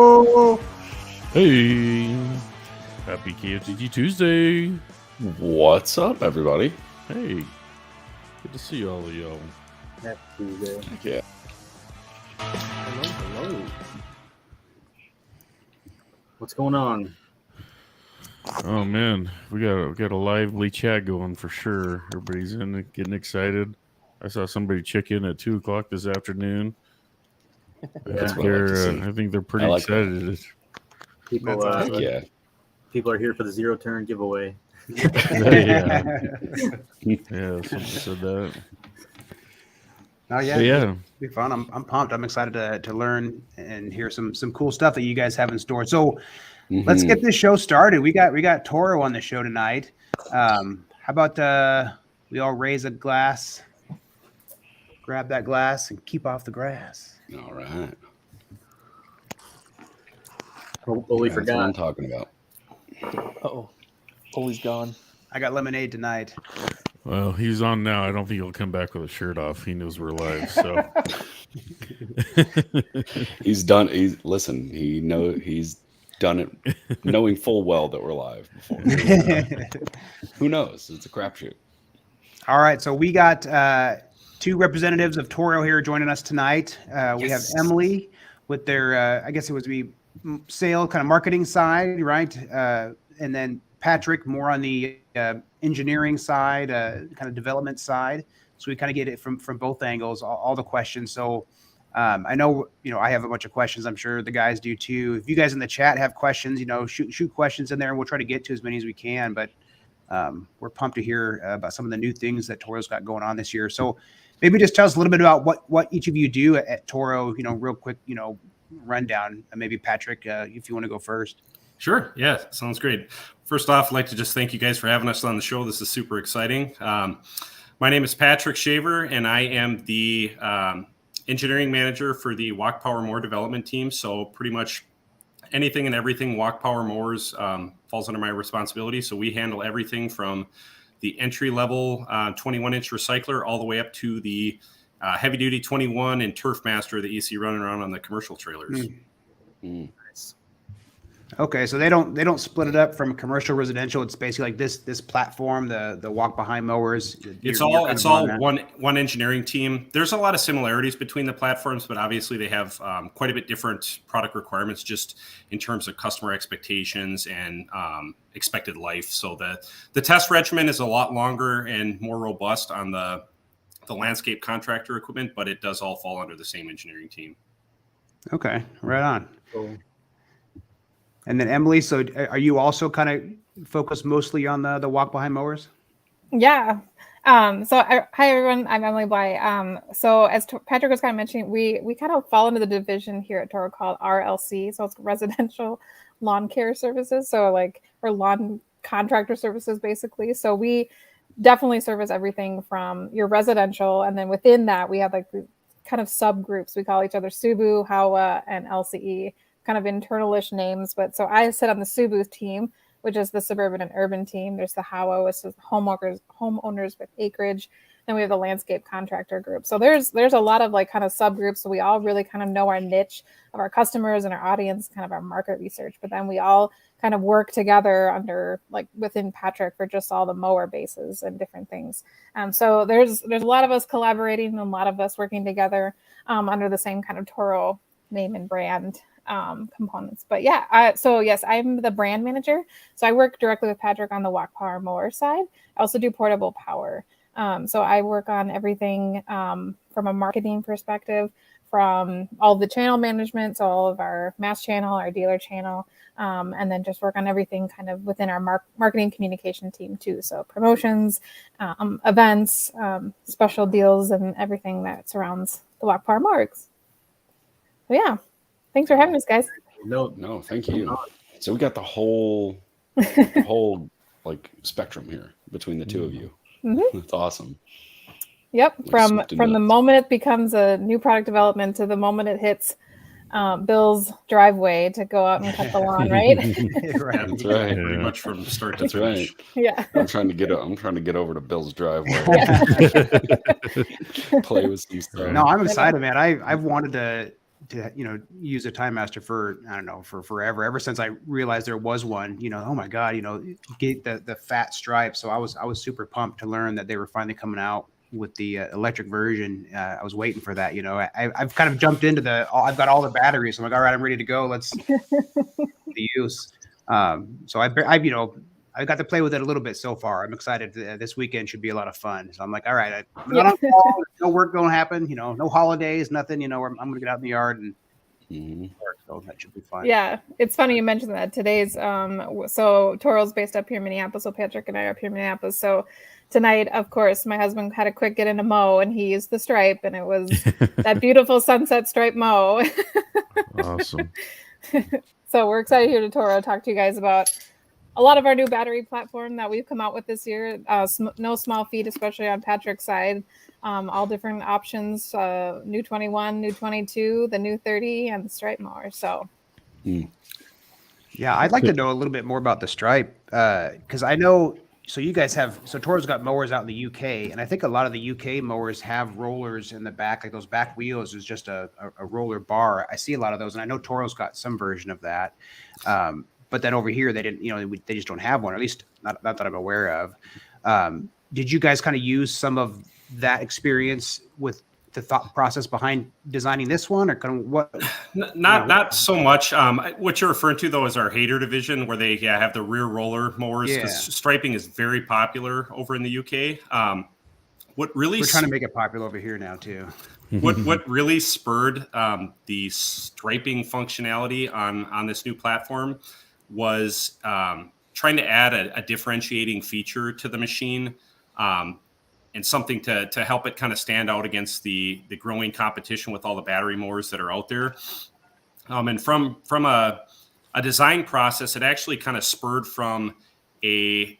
Hello. Hey, happy KOTG Tuesday. What's up, everybody? Hey, good to see all of y'all. Happy Tuesday. Yeah. Hello. What's going on? Oh man, we got a lively chat going for sure. Everybody's in it, getting excited. I saw somebody check in at 2:00 this afternoon. That's what I like to see. I think they're pretty like excited. People, Heck yeah. people are here for the zero turn giveaway. Yeah, somebody said that. Oh yeah, But yeah. It'll be fun. I'm pumped. I'm excited to learn and hear some cool stuff that you guys have in store. So let's get this show started. We got Toro on the show tonight. How about we all raise a glass, grab that glass, and keep off the grass. All right. Olee That's what I'm forgot. talking about. Uh-oh. Olee's gone. I got lemonade tonight. Well, he's on now. I don't think he'll come back with a shirt off. He knows we're live, so He's done. He's done it, knowing full well that we're live before. Who knows? It's a crapshoot. All right, so we got two representatives of Toro here joining us tonight. We have Emily with their, I guess it would be sale kind of marketing side, right? And then Patrick more on the engineering side, kind of development side. So we kind of get it from both angles, all the questions. So I know, I have a bunch of questions. I'm sure the guys do too. If you guys in the chat have questions, shoot questions in there and we'll try to get to as many as we can. But we're pumped to hear about some of the new things that Toro's got going on this year. So maybe just tell us a little bit about what each of you do at Toro, real quick, rundown. Maybe Patrick, if you want to go first. Sure. Yeah, sounds great. First off, I'd like to just thank you guys for having us on the show. This is super exciting. My name is Patrick Shaver, and I am the engineering manager for the Walk Power Mower development team. So pretty much anything and everything Walk Power Mowers falls under my responsibility. So we handle everything from the entry-level 21-inch recycler all the way up to the heavy-duty 21 and TimeMaster that you see running around on the commercial trailers. Nice. Okay, so they don't split it up from commercial residential. It's basically like this platform, the walk behind mowers. It's all one engineering team. There's a lot of similarities between the platforms, but obviously they have quite a bit different product requirements just in terms of customer expectations and expected life. So the test regimen is a lot longer and more robust on the landscape contractor equipment, but it does all fall under the same engineering team. Okay, right on. Cool. And then Emily, so are you also kind of focused mostly on the walk behind mowers? Yeah. Hi everyone, I'm Emily Bly. So as Patrick was kind of mentioning, we kind of fall into the division here at Toro called RLC. So it's residential lawn care services. So or lawn contractor services basically. So we definitely service everything from your residential. And then within that, we have kind of subgroups. We call each other Subu, Hawa, and LCE, kind of internalish names. But so I sit on the Subu team, which is the suburban and urban team. There's the Hawa, which is homeowners with acreage. Then we have the landscape contractor group. So there's a lot of kind of subgroups. So we all really kind of know our niche of our customers and our audience, kind of our market research. But then we all kind of work together under within Patrick for just all the mower bases and different things. So there's a lot of us collaborating and a lot of us working together under the same kind of Toro name and brand components. But yeah, so yes, I'm the brand manager. So I work directly with Patrick on the walk power mower side. I also do portable power. So I work on everything from a marketing perspective, from all the channel management, so all of our mass channel, our dealer channel, and then just work on everything kind of within our marketing communication team too. So promotions, events, special deals, and everything that surrounds the walk power mowers. So yeah, thanks for having us, guys. No, thank you. So we got the whole spectrum here between the two of you. Mm-hmm. That's awesome. Yep. From the moment it becomes a new product development to the moment it hits Bill's driveway to go out and cut the lawn, right? Right. That's right. Pretty much from start to That's right. finish. Yeah. I'm trying to get over to Bill's driveway. Play with some stuff. No, I'm excited, man. I've wanted to use a TimeMaster for, I don't know, for forever. Ever since I realized there was one, oh my God, get the fat stripe. So I was super pumped to learn that they were finally coming out with the electric version. I was waiting for that. I've kind of jumped into I've got all the batteries. I'm like, all right, I'm ready to go. Let's the use. So I got to play with it a little bit so far. I'm excited. This weekend should be a lot of fun. So I'm like, all right, I'm not on call. No work going to happen. No holidays, nothing. I'm going to get out in the yard and work. So that should be fun. Yeah, it's funny you mentioned that. Today's so Toro's based up here in Minneapolis. So Patrick and I are up here in Minneapolis. So tonight, of course, my husband had a quick get into mow, and he used the stripe, and it was that beautiful sunset stripe mow. Awesome. So we're excited here to Toro talk to you guys about a lot of our new battery platform that we've come out with this year. No small feat, especially on Patrick's side. All different options, new 21, new 22, the new 30, and the stripe mower. So, yeah, I'd like to know a little bit more about the stripe because I know. So you guys Toro's got mowers out in the UK, and I think a lot of the UK mowers have rollers in the back, like those back wheels is just a roller bar. I see a lot of those, and I know Toro's got some version of that. But then over here, they didn't, they just don't have one, or at least not that I'm aware of. Did you guys kind of use some of that experience with the thought process behind designing this one, or kind of what? Not so much. What you're referring to though is our Hater division, where they have the rear roller mowers. Yeah. Striping is very popular over in the UK. What really we're trying to make it popular over here now too. What really spurred the striping functionality on this new platform was trying to add a differentiating feature to the machine. And something to help it kind of stand out against the growing competition with all the battery mowers that are out there. And from a design process, it actually kind of spurred from a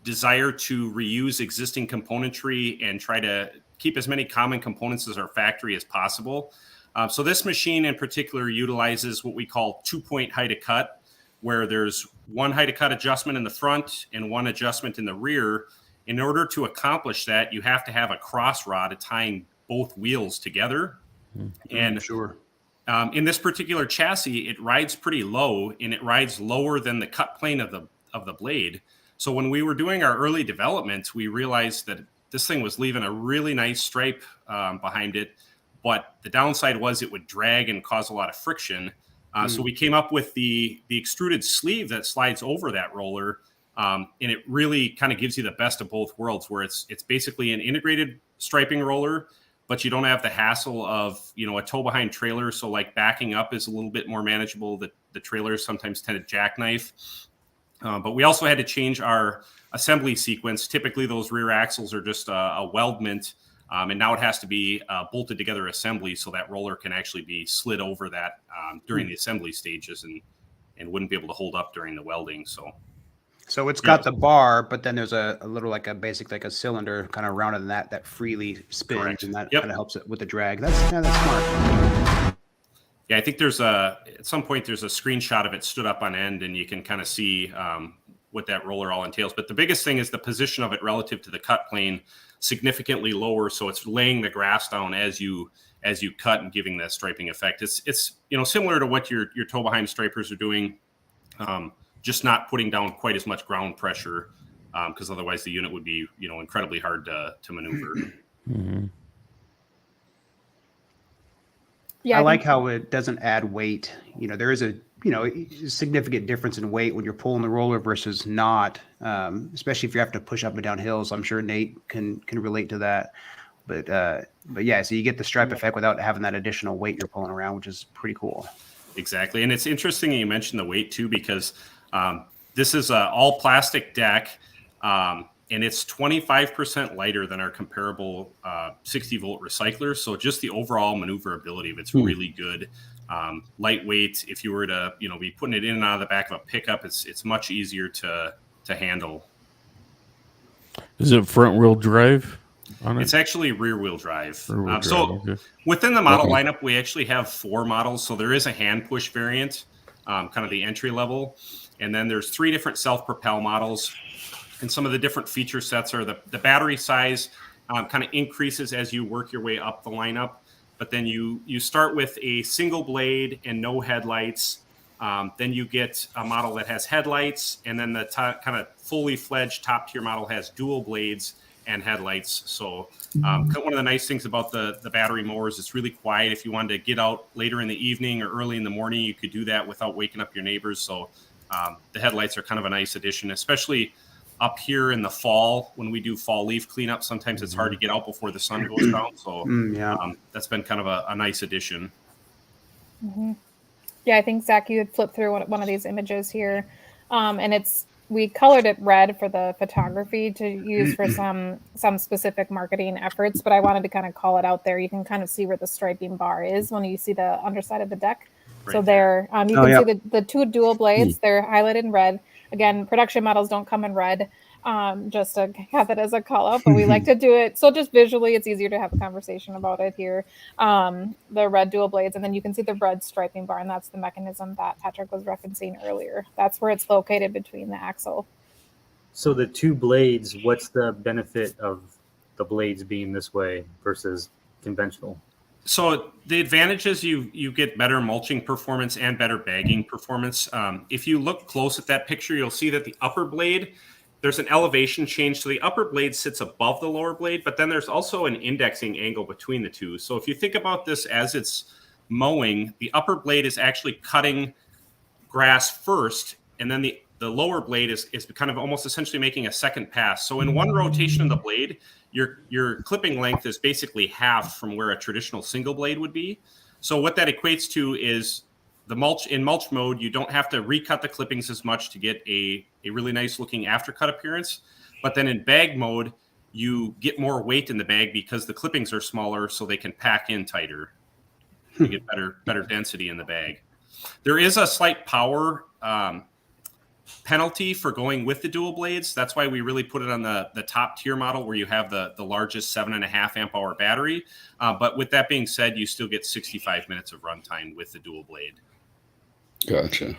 desire to reuse existing componentry and try to keep as many common components as our factory as possible. So this machine in particular utilizes what we call 2-point height of cut, where there's one height of cut adjustment in the front and one adjustment in the rear. In order to accomplish that, you have to have a cross rod tying both wheels together. And sure. In this particular chassis, it rides pretty low, and it rides lower than the cut plane of the blade. So when we were doing our early development, we realized that this thing was leaving a really nice stripe behind it, but the downside was it would drag and cause a lot of friction. So we came up with the extruded sleeve that slides over that roller. And it really kind of gives you the best of both worlds, where it's basically an integrated striping roller, but you don't have the hassle of, a tow behind trailer. So like backing up is a little bit more manageable. The trailers sometimes tend to jackknife. But we also had to change our assembly sequence. Typically those rear axles are just a weldment. And now it has to be bolted together assembly, so that roller can actually be slid over that during the assembly stages and wouldn't be able to hold up during the welding. So it's got the bar, but then there's a little like a cylinder kind of rounded in that freely spins. Correct. And that kind of helps it with the drag. That's smart. Yeah, I think at some point there's a screenshot of it stood up on end, and you can kind of see what that roller all entails. But the biggest thing is the position of it relative to the cut plane, significantly lower, so it's laying the grass down as you cut and giving that striping effect. It's similar to what your tow behind stripers are doing. Just not putting down quite as much ground pressure, because otherwise the unit would be, incredibly hard to maneuver. Mm-hmm. Yeah, I like how it doesn't add weight. There is a significant difference in weight when you're pulling the roller versus not, especially if you have to push up and down hills. I'm sure Nate can relate to that. But yeah, so you get the stripe effect without having that additional weight you're pulling around, which is pretty cool. Exactly, and it's interesting that you mentioned the weight too, because this is an all plastic deck, and it's 25% lighter than our comparable 60-volt recycler. So just the overall maneuverability of it's really good. Lightweight. If you were to be putting it in and out of the back of a pickup, it's much easier to handle. Is it front wheel drive on it? It's actually rear wheel drive. So within the model lineup, we actually have 4 models. So there is a hand push variant, kind of the entry level. And then there's 3 different self-propel models. And some of the different feature sets are the battery size kind of increases as you work your way up the lineup. but then you start with a single blade and no headlights. Then you get a model that has headlights, and then the kind of fully fledged top tier model has dual blades and headlights. So one of the nice things about the battery mowers, it's really quiet. If you wanted to get out later in the evening or early in the morning, you could do that without waking up your neighbors. So the headlights are kind of a nice addition, especially up here in the fall when we do fall leaf cleanup. Sometimes it's hard to get out before the sun goes down. So that's been kind of a nice addition. Mm-hmm. Yeah, I think Zach, you had flipped through one of these images here, and we colored it red for the photography to use for some specific marketing efforts. But I wanted to kind of call it out there. You can kind of see where the striping bar is when you see the underside of the deck. Right so there, you can see the two dual blades. They're highlighted in red. Again, production models don't come in red, just to have it as a call out, but we like to do it. So just visually, it's easier to have a conversation about it here. The red dual blades, and then you can see the red striping bar, and that's the mechanism that Patrick was referencing earlier. That's where it's located between the axle. So the two blades, what's the benefit of the blades being this way versus conventional? So the advantage is you get better mulching performance and better bagging performance. If you look close at that picture, you'll see that the upper blade, there's an elevation change. So the upper blade sits above the lower blade, but then there's also an indexing angle between the two. So if you think about this as it's mowing, the upper blade is actually cutting grass first, and then the lower blade is kind of almost essentially making a second pass. So in one rotation of the blade, your clipping length is basically half from where a traditional single blade would be. So what that equates to is in mulch mode, you don't have to recut the clippings as much to get a really nice looking aftercut appearance. But then in bag mode, you get more weight in the bag because the clippings are smaller, so they can pack in tighter. You get better density in the bag. There is a slight power penalty for going with the dual blades. That's why we really put it on the top tier model where you have the largest 7.5 amp hour battery. But with that being said, you still get 65 minutes of runtime with the dual blade. Gotcha.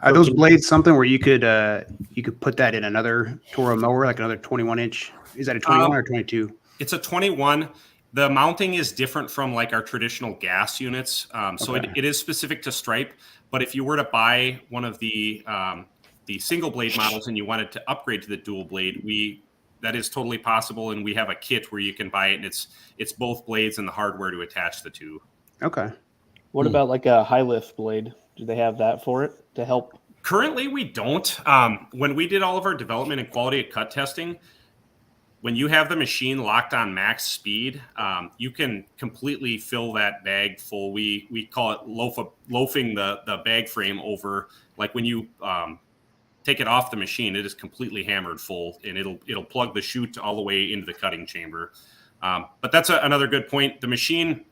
Are those blades something where you could put that in another Toro mower, like another 21-inch? Is that a 21 or 22? It's a 21. The mounting is different from like our traditional gas units. So it is specific to stripe. But if you were to buy one of the single blade models and you wanted to upgrade to the dual blade, that is totally possible. And we have a kit where you can buy it, and it's both blades and the hardware to attach the two. Okay. What about like a high lift blade? Do they have that for it to help? Currently, we don't. When we did all of our development and quality of cut testing, when you have the machine locked on max speed, you can completely fill that bag full. We call it loafing the bag frame over. Like when you take it off the machine, it is completely hammered full, and it'll plug the chute all the way into the cutting chamber. But that's another good point. The machine,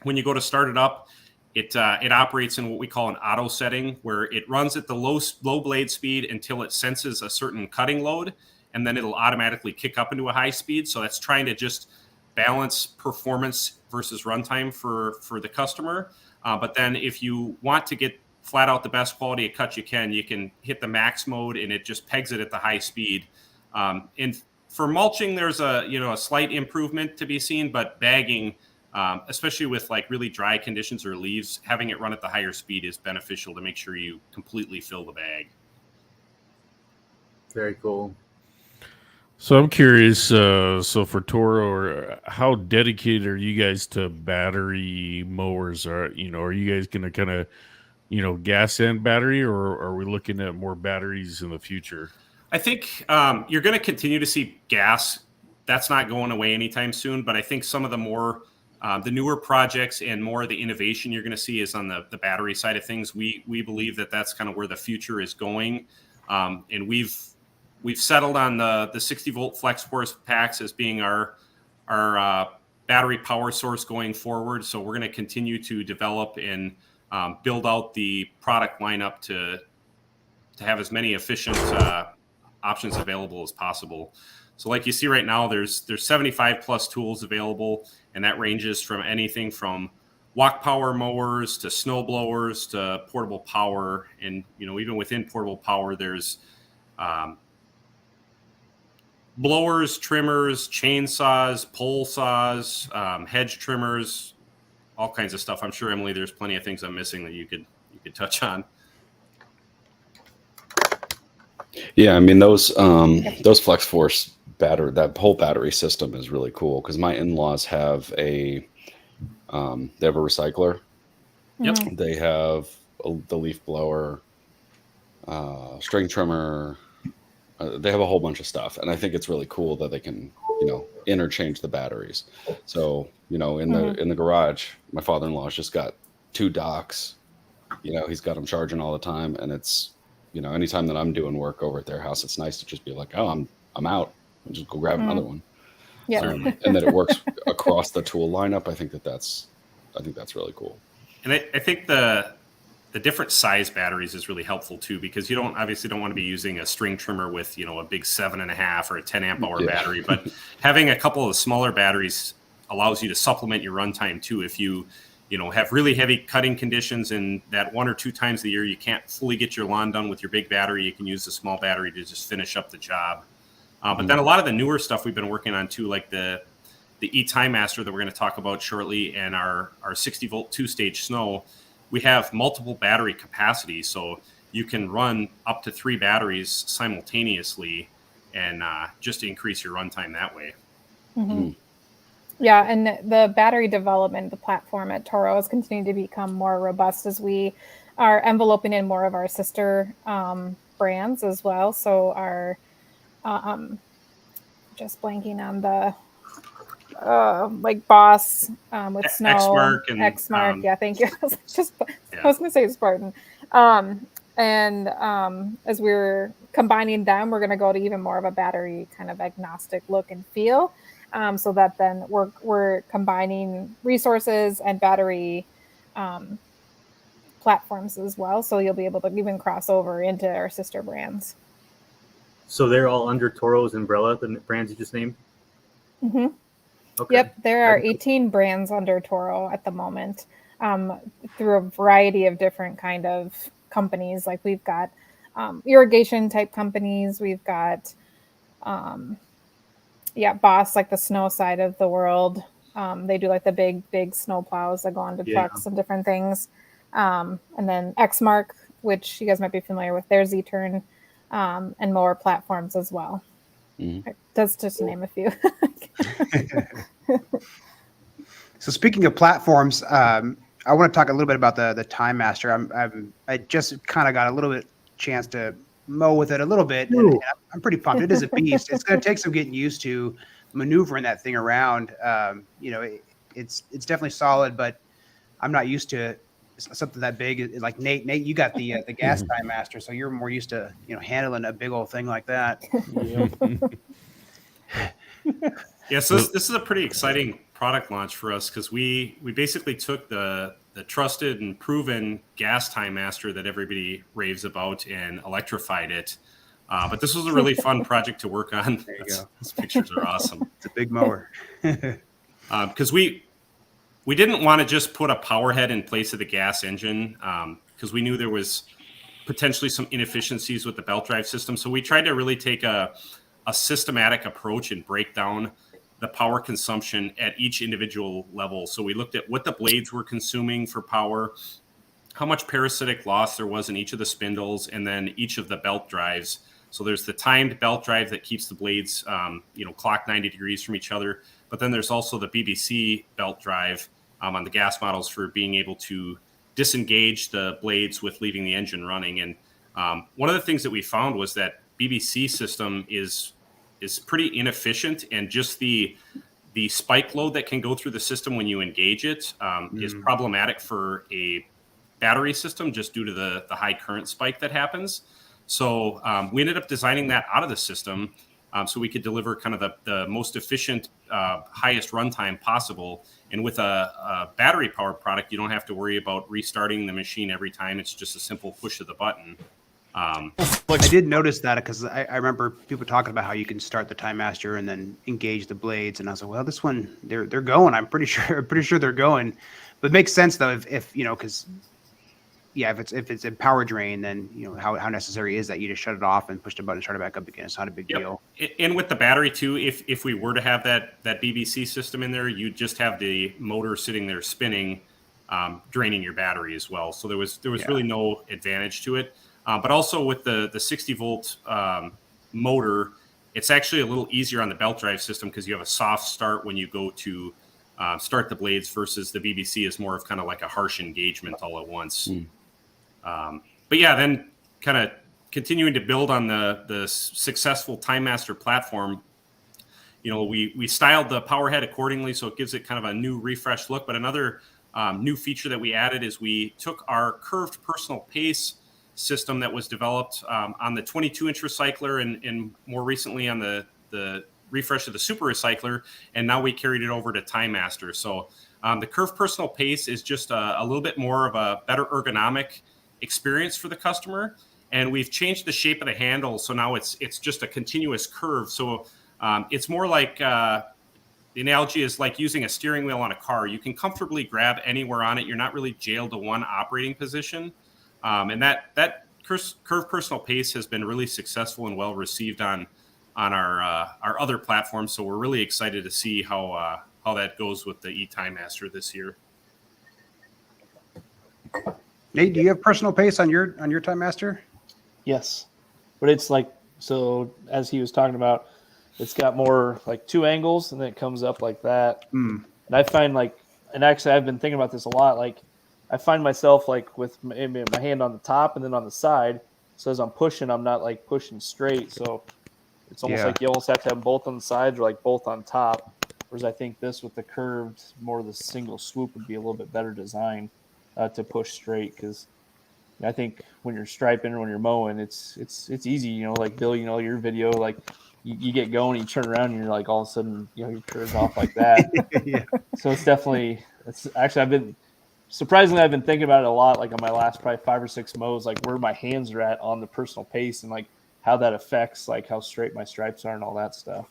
when you go to start it up, it operates in what we call an auto setting, where it runs at the low blade speed until it senses a certain cutting load, and then it'll automatically kick up into a high speed. So that's trying to just balance performance versus runtime for the customer. But then if you want to get flat out the best quality of cut you can hit the max mode, and it just pegs it at the high speed. And for mulching, there's a slight improvement to be seen, but bagging, especially with like really dry conditions or leaves, having it run at the higher speed is beneficial to make sure you completely fill the bag. Very cool. So I'm curious, so for Toro, how dedicated are you guys to battery mowers? Are you guys going to kind of, gas and battery, or are we looking at more batteries in the future? I think you're going to continue to see gas. That's not going away anytime soon, but I think some of the newer projects and more of the innovation you're going to see is on the battery side of things. We believe that that's kind of where the future is going. And we've settled on the 60 volt flex force packs as being our battery power source going forward. So we're going to continue to develop and build out the product lineup to have as many efficient options available as possible. So like you see right now, there's 75 plus tools available, and that ranges from anything from walk power mowers to snow blowers to portable power. And even within portable power, there's blowers, trimmers, chainsaws, pole saws, hedge trimmers, all kinds of stuff. I'm sure, Emily, there's plenty of things I'm missing that you could touch on. Yeah, I mean those Flex Force battery, that whole battery system is really cool because my in-laws have a recycler. Yep. They have the leaf blower, string trimmer. They have a whole bunch of stuff, and I think it's really cool that they can, interchange the batteries. So, in the garage, my father-in-law's just got 2 docks. He's got them charging all the time, and it's, anytime that I'm doing work over at their house, it's nice to just be like, oh, I'm out, and just go grab another one. Yeah. And that it works across the tool lineup. I think that's really cool. And I think the different size batteries is really helpful too, because you obviously don't want to be using a string trimmer with, a big 7.5 or a 10 amp hour battery, but having a couple of smaller batteries allows you to supplement your runtime too. If you have really heavy cutting conditions and that 1 or 2 times a year you can't fully get your lawn done with your big battery, you can use the small battery to just finish up the job. But then a lot of the newer stuff we've been working on too, like the E-TimeMaster that we're going to talk about shortly, and our 60 volt 2-stage snow, we have multiple battery capacity. So you can run up to 3 batteries simultaneously and just increase your runtime that way. Mm-hmm. Yeah, and the battery development, the platform at Toro is continuing to become more robust as we are enveloping in more of our sister brands as well. So our, just blanking on the, like Boss with Snow. Exmark, yeah, thank you. I was going to say Spartan. And as we're combining them, we're going to go to even more of a battery kind of agnostic look and feel. So that then we're combining resources and battery platforms as well. So you'll be able to even cross over into our sister brands. So they're all under Toro's umbrella, the brands you just named? Mm-hmm. Okay. Yep, there are 18 brands under Toro at the moment, through a variety of different kind of companies. Like we've got irrigation type companies. We've got Boss, like the snow side of the world. They do like the big snow plows that go onto trucks and different things. And then Exmark, which you guys might be familiar with, their Z-Turn and mower platforms as well. Mm-hmm. That's just to name a few. So speaking of platforms, I want to talk a little bit about the TimeMaster. I just kind of got a little bit chance to mow with it a little bit, and I'm pretty pumped. It is a beast. It's going to take some getting used to maneuvering that thing around. It's definitely solid, but I'm not used to something that big. Like Nate, you got the gas TimeMaster, so you're more used to handling a big old thing like that. Yeah, so this is a pretty exciting product launch for us because we basically took the trusted and proven gas TimeMaster that everybody raves about and electrified it. But this was a really fun project to work on. There you go. Those pictures are awesome. It's a big mower. Because we didn't want to just put a power head in place of the gas engine because we knew there was potentially some inefficiencies with the belt drive system. So we tried to really take a systematic approach and break down the power consumption at each individual level. So we looked at what the blades were consuming for power, how much parasitic loss there was in each of the spindles, and then each of the belt drives. So there's the timed belt drive that keeps the blades, clock 90 degrees from each other. But then there's also the BBC belt drive on the gas models for being able to disengage the blades with leaving the engine running. And one of the things that we found was that BBC system is pretty inefficient, and just the spike load that can go through the system when you engage it is problematic for a battery system just due to the high current spike that happens. So we ended up designing that out of the system so we could deliver kind of the most efficient, highest runtime possible. And with a battery powered product, you don't have to worry about restarting the machine every time. It's just a simple push of the button. I did notice that because I remember people talking about how you can start the TimeMaster and then engage the blades, and I was like, well, this one they're going. I'm pretty sure they're going, but it makes sense though if because yeah, if it's a power drain, then how necessary is that? You just shut it off and push the button and start it back up again. It's not a big deal. And with the battery too, if we were to have that BBC system in there, you'd just have the motor sitting there spinning, draining your battery as well. So there was really no advantage to it. But also with the 60 volt motor, it's actually a little easier on the belt drive system because you have a soft start when you go to start the blades versus the BBC is more of kind of like a harsh engagement all at once. But yeah, then kind of continuing to build on the successful TimeMaster platform, we styled the power head accordingly, so it gives it kind of a new refreshed look. But another new feature that we added is we took our curved personal pace system that was developed on the 22-inch recycler and more recently on the refresh of the super recycler, and now we carried it over to TimeMaster. So the curved personal pace is just a little bit more of a better ergonomic experience for the customer, and we've changed the shape of the handle, so now it's just a continuous curve. So it's more like the analogy is like using a steering wheel on a car. You can comfortably grab anywhere on it. You're not really jailed to one operating position. And that curved personal pace has been really successful and well received on our other platforms. So we're really excited to see how that goes with the E-TimeMaster this year. Nate, do you have personal pace on your TimeMaster? Yes, but it's like, so as he was talking about, it's got more like two angles and then it comes up like that. And I find and actually I've been thinking about this a lot. Like I find myself like with my hand on the top and then on the side. So as I'm pushing, I'm not like pushing straight. So it's almost like you almost have to have both on the sides or like both on top. Whereas I think this with the curved, more of the single swoop would be a little bit better designed to push straight. Because I think when you're striping or when you're mowing, it's easy. Like Bill, your video, like you get going, you turn around, and you're like all of a sudden, your curves off like that. So it's definitely. I've been thinking about it a lot. Like on my last probably 5 or 6 mows, like where my hands are at on the personal pace and like how that affects like how straight my stripes are and all that stuff.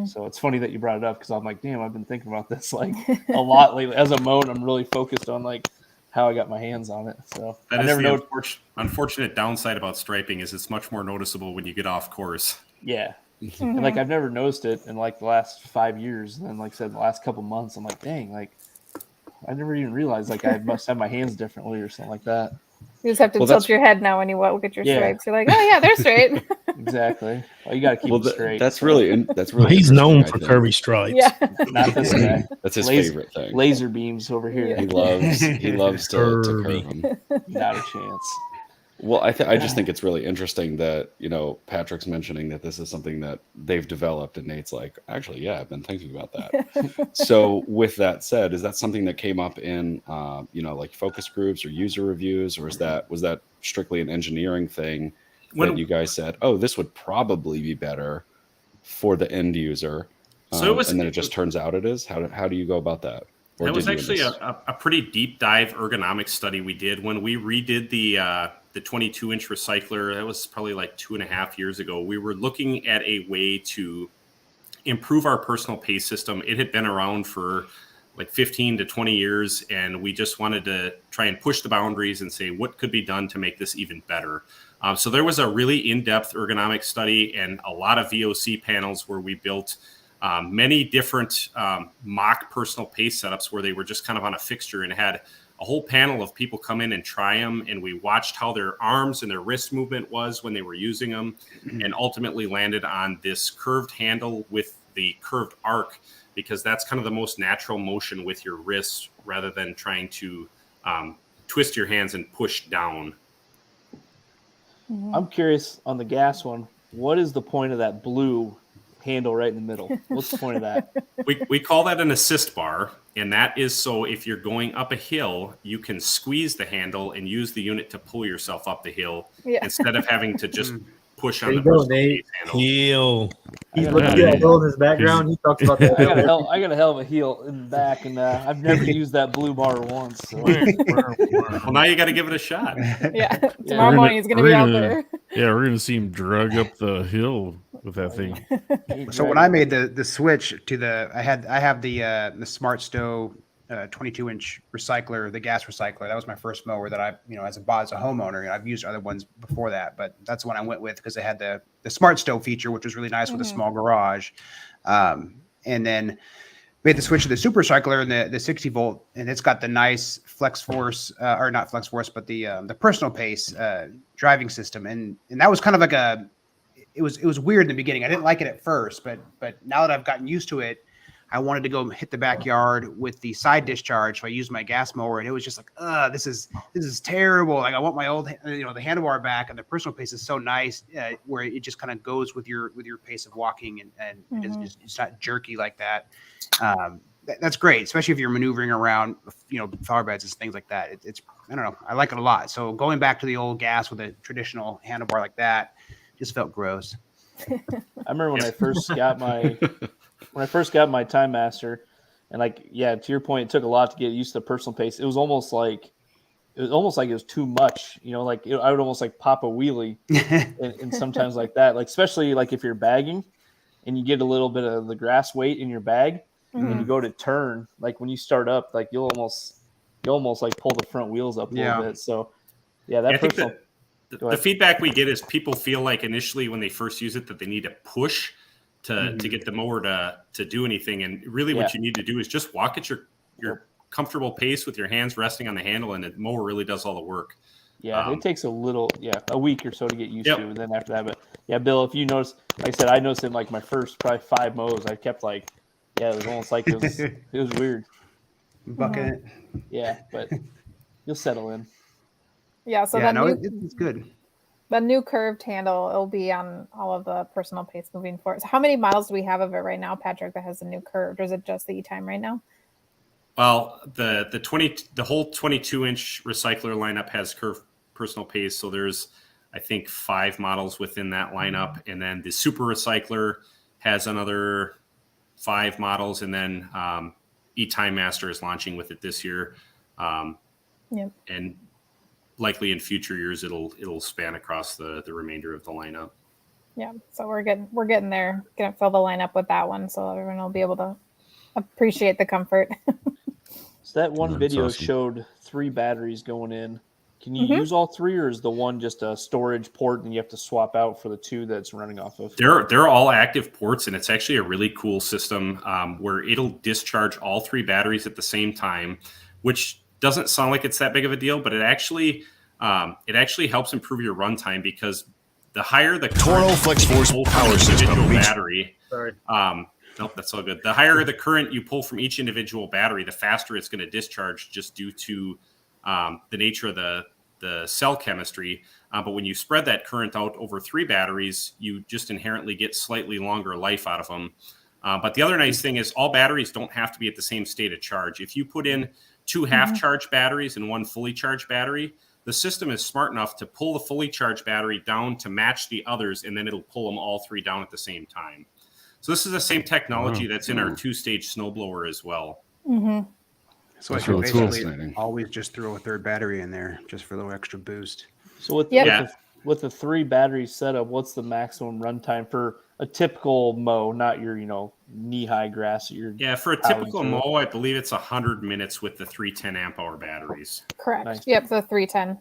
So it's funny that you brought it up because I'm like, damn, I've been thinking about this like a lot lately. As a mowing, I'm really focused on like how I got my hands on it. So that is the unfortunate downside about striping is it's much more noticeable when you get off course. Yeah. And like I've never noticed it in like the last 5 years. And then like I said, the last couple months, I'm like, dang, like I never even realized like I must have my hands differently or something like that. You just have to tilt your head now when you look at your stripes. You're like, oh yeah, they're straight. Exactly. Well, you got to keep them straight. That's really He's known for curvy stripes. Yeah. Not this guy. That's his favorite thing. Laser beams over here. Yeah. He loves to curve them. Not a chance. Well, I just think it's really interesting that, Patrick's mentioning that this is something that they've developed and Nate's like, actually, yeah, I've been thinking about that. So with that said, is that something that came up in, like focus groups or user reviews, or was that strictly an engineering thing that you guys said, oh, this would probably be better for the end user. And then it just turns out it is. How do you go about that? That was actually a pretty deep dive ergonomics study we did when we redid the 22-inch recycler. That was probably like 2.5 years ago. We were looking at a way to improve our personal pace system. It had been around for like 15 to 20 years, and we just wanted to try and push the boundaries and say what could be done to make this even better. So there was a really in-depth ergonomics study and a lot of VOC panels where we built many different mock personal pace setups where they were just kind of on a fixture and had a whole panel of people come in and try them. And we watched how their arms and their wrist movement was when they were using them, and ultimately landed on this curved handle with the curved arc, because that's kind of the most natural motion with your wrists rather than trying to twist your hands and push down. I'm curious on the gas one. What is the point of that blue handle right in the middle? What's the point of that? We call that an assist bar, and that is so if you're going up a hill, you can squeeze the handle and use the unit to pull yourself up the hill instead of having to just push on the personal pace handle. Heel. He's looking at that hill in his background. He talks about that. I got a hell of a heel in the back, and I've never used that blue bar once. So. Well, now you got to give it a shot. Yeah, tomorrow morning he's going to be out there. Yeah, we're going to see him drug up the hill with that thing. So when I made the switch to I have the Smart Stow 22-inch recycler, the gas recycler. That was my first mower that I, as a homeowner. I've used other ones before that, but that's the one I went with because it had the smart stove feature, which was really nice with a small garage. And then we had to switch to the super recycler and the 60 volt, and it's got the nice flex force, or not flex force, but the personal pace driving system. And that was kind of like it was weird in the beginning. I didn't like it at first, but now that I've gotten used to it, I wanted to go hit the backyard with the side discharge. So I used my gas mower, and it was just like, this is terrible. Like I want my old, the handlebar back, and the personal pace is so nice where it just kind of goes with your pace of walking, and it's not jerky like that. That's great, especially if you're maneuvering around, flower beds and things like that. It's I don't know, I like it a lot. So going back to the old gas with a traditional handlebar like that just felt gross. I remember when I first got my E-TimeMaster, and to your point, it took a lot to get used to the personal pace. It was almost like it was too much. I would almost pop a wheelie, and sometimes like that, especially if you're bagging, and you get a little bit of the grass weight in your bag, and you go to turn, when you start up, you'll almost pull the front wheels up a little bit. So that personal. The feedback we get is people feel like initially when they first use it that they need to push to get the mower to do anything. And really what you need to do is just walk at your comfortable pace with your hands resting on the handle, and the mower really does all the work. Yeah, it takes a week or so to get used to, and then after that. But yeah, Bill, if you notice, like I said, I noticed in my first probably 5 mows, I kept it was almost like it was weird. Bucking it. Yeah, but you'll settle in. Yeah, so it's good. The new curved handle, it'll be on all of the personal pace moving forward. So how many models do we have of it right now, Patrick, that has the new curved, or is it just the E-Time right now? Well, the whole 22-inch recycler lineup has curved personal pace. So there's, I think, 5 models within that lineup. And then the super recycler has another 5 models. And then E-TimeMaster is launching with it this year. And likely in future years, it'll span across the remainder of the lineup. Yeah. So we're getting there. Gonna fill the lineup with that one, so everyone will be able to appreciate the comfort. So that one video showed 3 batteries going in. Can you use all 3, or is the one just a storage port and you have to swap out for the 2 that's running off of? They're all active ports, and it's actually a really cool system where it'll discharge all 3 batteries at the same time, which doesn't sound like it's that big of a deal, but it actually helps improve your runtime, because the higher the Toro Flex Force power system battery. Sorry. Nope, that's all good. The higher the current you pull from each individual battery, the faster it's going to discharge, just due to the nature of the cell chemistry. But when you spread that current out over 3 batteries, you just inherently get slightly longer life out of them. But the other nice thing is all batteries don't have to be at the same state of charge. If you put in 2 half-charged batteries and 1 fully charged battery, the system is smart enough to pull the fully charged battery down to match the others, and then it'll pull them all 3 down at the same time. So this is the same technology that's in our 2-stage snowblower as well. So I should basically always just throw a 3rd battery in there just for a little extra boost. So with the 3 battery setup, what's the maximum runtime for a typical mow, not your knee-high grass? For a typical mow, I believe it's 100 minutes with the 3 10 amp hour batteries. Correct. Nice. Yep, the 310.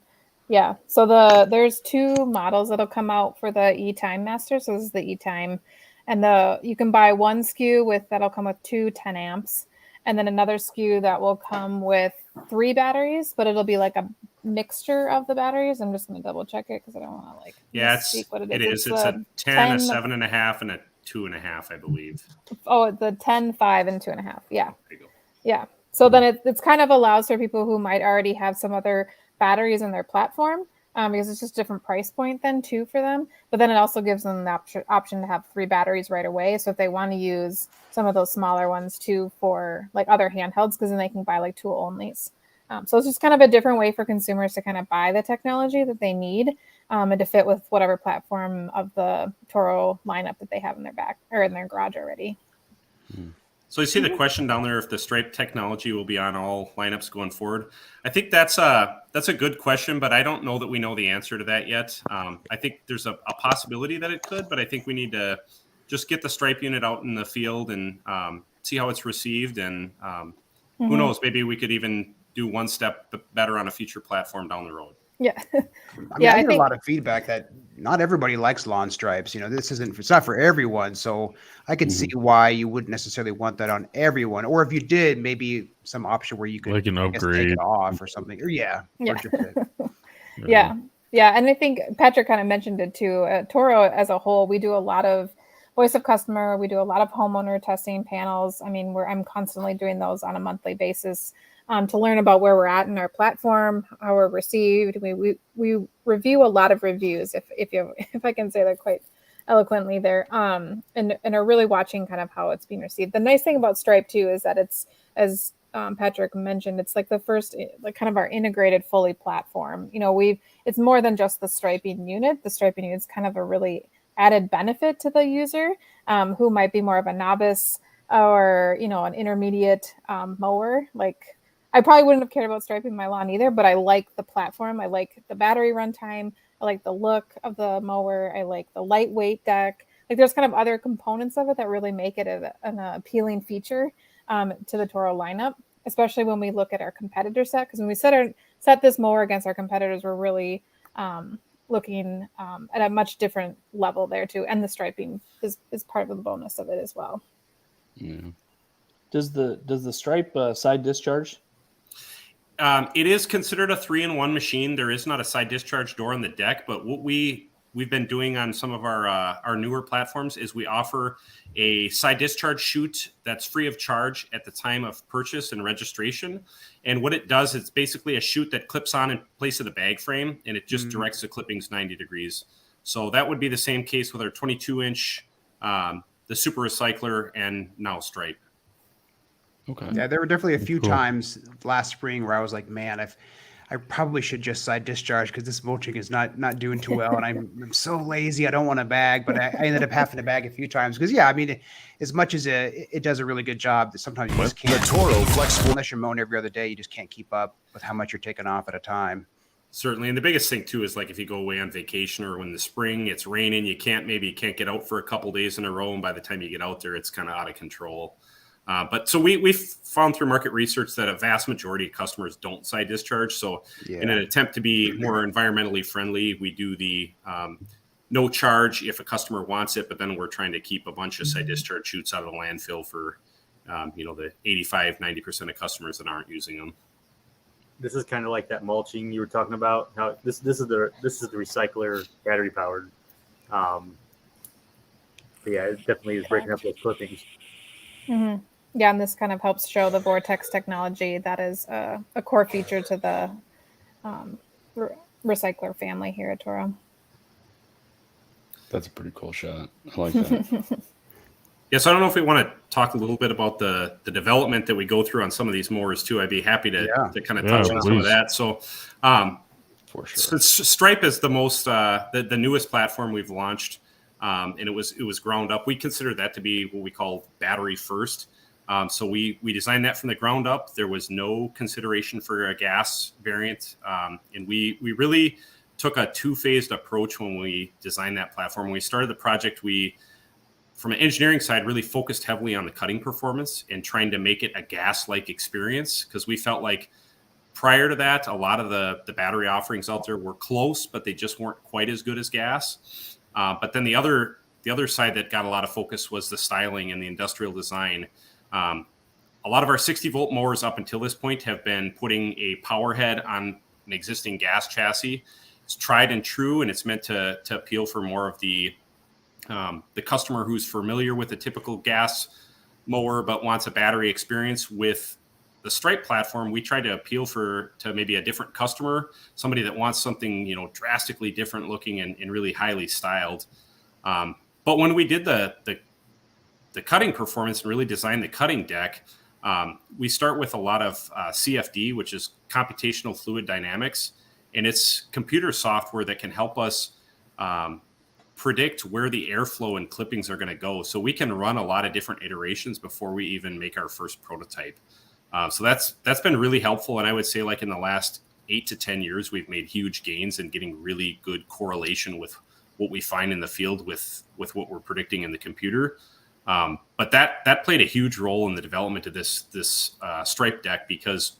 Yeah. So there's 2 models that'll come out for the E-TimeMaster. So this is the E-Time, and you can buy one SKU that'll come with 2 10 amps, and then another SKU that will come with 3 batteries, but it'll be like a mixture of the batteries. I'm just going to double check it because I don't want to misspeak what it is. It's a 10, a 7.5, and a 2.5, I believe. Oh, the 10, 5, and 2.5. Yeah. There you go. Yeah. So then it's kind of allows for people who might already have some other batteries in their platform, because it's just a different price point then too for them. But then it also gives them the option to have 3 batteries right away. So if they want to use some of those smaller ones too for other handhelds, because then they can buy tool onlys. So it's just kind of a different way for consumers to kind of buy the technology that they need, and to fit with whatever platform of the Toro lineup that they have in their back or in their garage already. So you see the question down there, if the stripe technology will be on all lineups going forward. I think that's a good question, but I don't know that we know the answer to that yet. I think there's a possibility that it could, but I think we need to just get the stripe unit out in the field and see how it's received, and who knows? Maybe we could even do one step better on a future platform down the road. Yeah. I mean, I get a lot of feedback that not everybody likes lawn stripes. You know, it's not for everyone. So I could see why you wouldn't necessarily want that on everyone. Or if you did, maybe some option where you could Like an I guess, take upgrade. it off or something. Or or just Yeah. And I think Patrick kind of mentioned it too. Toro as a whole, we do a lot of voice of customer. We do a lot of homeowner testing panels. I mean, I'm constantly doing those on a monthly basis to learn about where we're at in our platform, how we're received. We review a lot of reviews, if I can say that quite eloquently there, and are really watching kind of how it's being received. The nice thing about Stripe too is that it's, as Patrick mentioned, it's like the first, like kind of our integrated fully platform. You know, it's more than just the striping unit. The striping unit is kind of a really added benefit to the user who might be more of a novice or, you know, an intermediate mower. Like I probably wouldn't have cared about striping my lawn either, but I like the platform. I like the battery runtime. I like the look of the mower. I like the lightweight deck. Like there's kind of other components of it that really make it an appealing feature to the Toro lineup, especially when we look at our competitor set. Because when we set this mower against our competitors, we're really looking at a much different level there too. And the striping is part of the bonus of it as well. Yeah. Does the stripe side discharge? It is considered a 3-in-1 machine. There is not a side discharge door on the deck, but what we've been doing on some of our newer platforms is we offer a side discharge chute that's free of charge at the time of purchase and registration. And what it does, it's basically a chute that clips on in place of the bag frame, and it just directs the clippings 90 degrees. So that would be the same case with our 22-inch, the Super Recycler, and now Stripe. Okay. Yeah, there were definitely a few times last spring where I was like, man, I probably should just side discharge because this mulching is not doing too well. And I'm so lazy. I don't want to bag, but I ended up having to bag a few times because, yeah, I mean, as much as it does a really good job, that sometimes you just can't. The Toro flexible. Unless you're mowing every other day, you just can't keep up with how much you're taking off at a time. Certainly. And the biggest thing too is like if you go away on vacation or when the spring it's raining, you can't get out for a couple days in a row. And by the time you get out there, it's kind of out of control. But so we've found through market research that a vast majority of customers don't side discharge. So in an attempt to be more environmentally friendly, we do the no charge if a customer wants it, but then we're trying to keep a bunch of side discharge chutes out of the landfill for, the 85, 90% of customers that aren't using them. This is kind of like that mulching you were talking about. How this is the recycler battery powered. But yeah, it definitely is breaking up those clippings. Mm-hmm. Yeah, and this kind of helps show the Vortex technology that is a core feature to the recycler family here at Toro. That's a pretty cool shot. I like that. Yeah, so I don't know if we want to talk a little bit about the development that we go through on some of these mowers too. I'd be happy to kind of touch on some of that. So, for sure. Stripe is the most the newest platform we've launched, and it was ground up. We consider that to be what we call battery first. So we designed that from the ground up. There was no consideration for a gas variant, and we really took a two-phased approach when we designed that platform. When we started the project, we, from an engineering side, really focused heavily on the cutting performance and trying to make it a gas-like experience, because we felt like prior to that, a lot of the battery offerings out there were close, but they just weren't quite as good as gas. But then the other side that got a lot of focus was the styling and the industrial design. A lot of our 60-volt mowers up until this point have been putting a power head on an existing gas chassis. It's tried and true, and it's meant to appeal for more of the customer who's familiar with a typical gas mower but wants a battery experience. With the Stripe platform, we try to appeal to maybe a different customer, somebody that wants something drastically different looking and really highly styled. But when we did the cutting performance and really designed the cutting deck, we start with a lot of CFD, which is computational fluid dynamics, and it's computer software that can help us predict where the airflow and clippings are going to go. So we can run a lot of different iterations before we even make our first prototype. So that's been really helpful. And I would say, like, in the last 8 to 10 years, we've made huge gains in getting really good correlation with what we find in the field with what we're predicting in the computer. But that played a huge role in the development of this stripe deck, because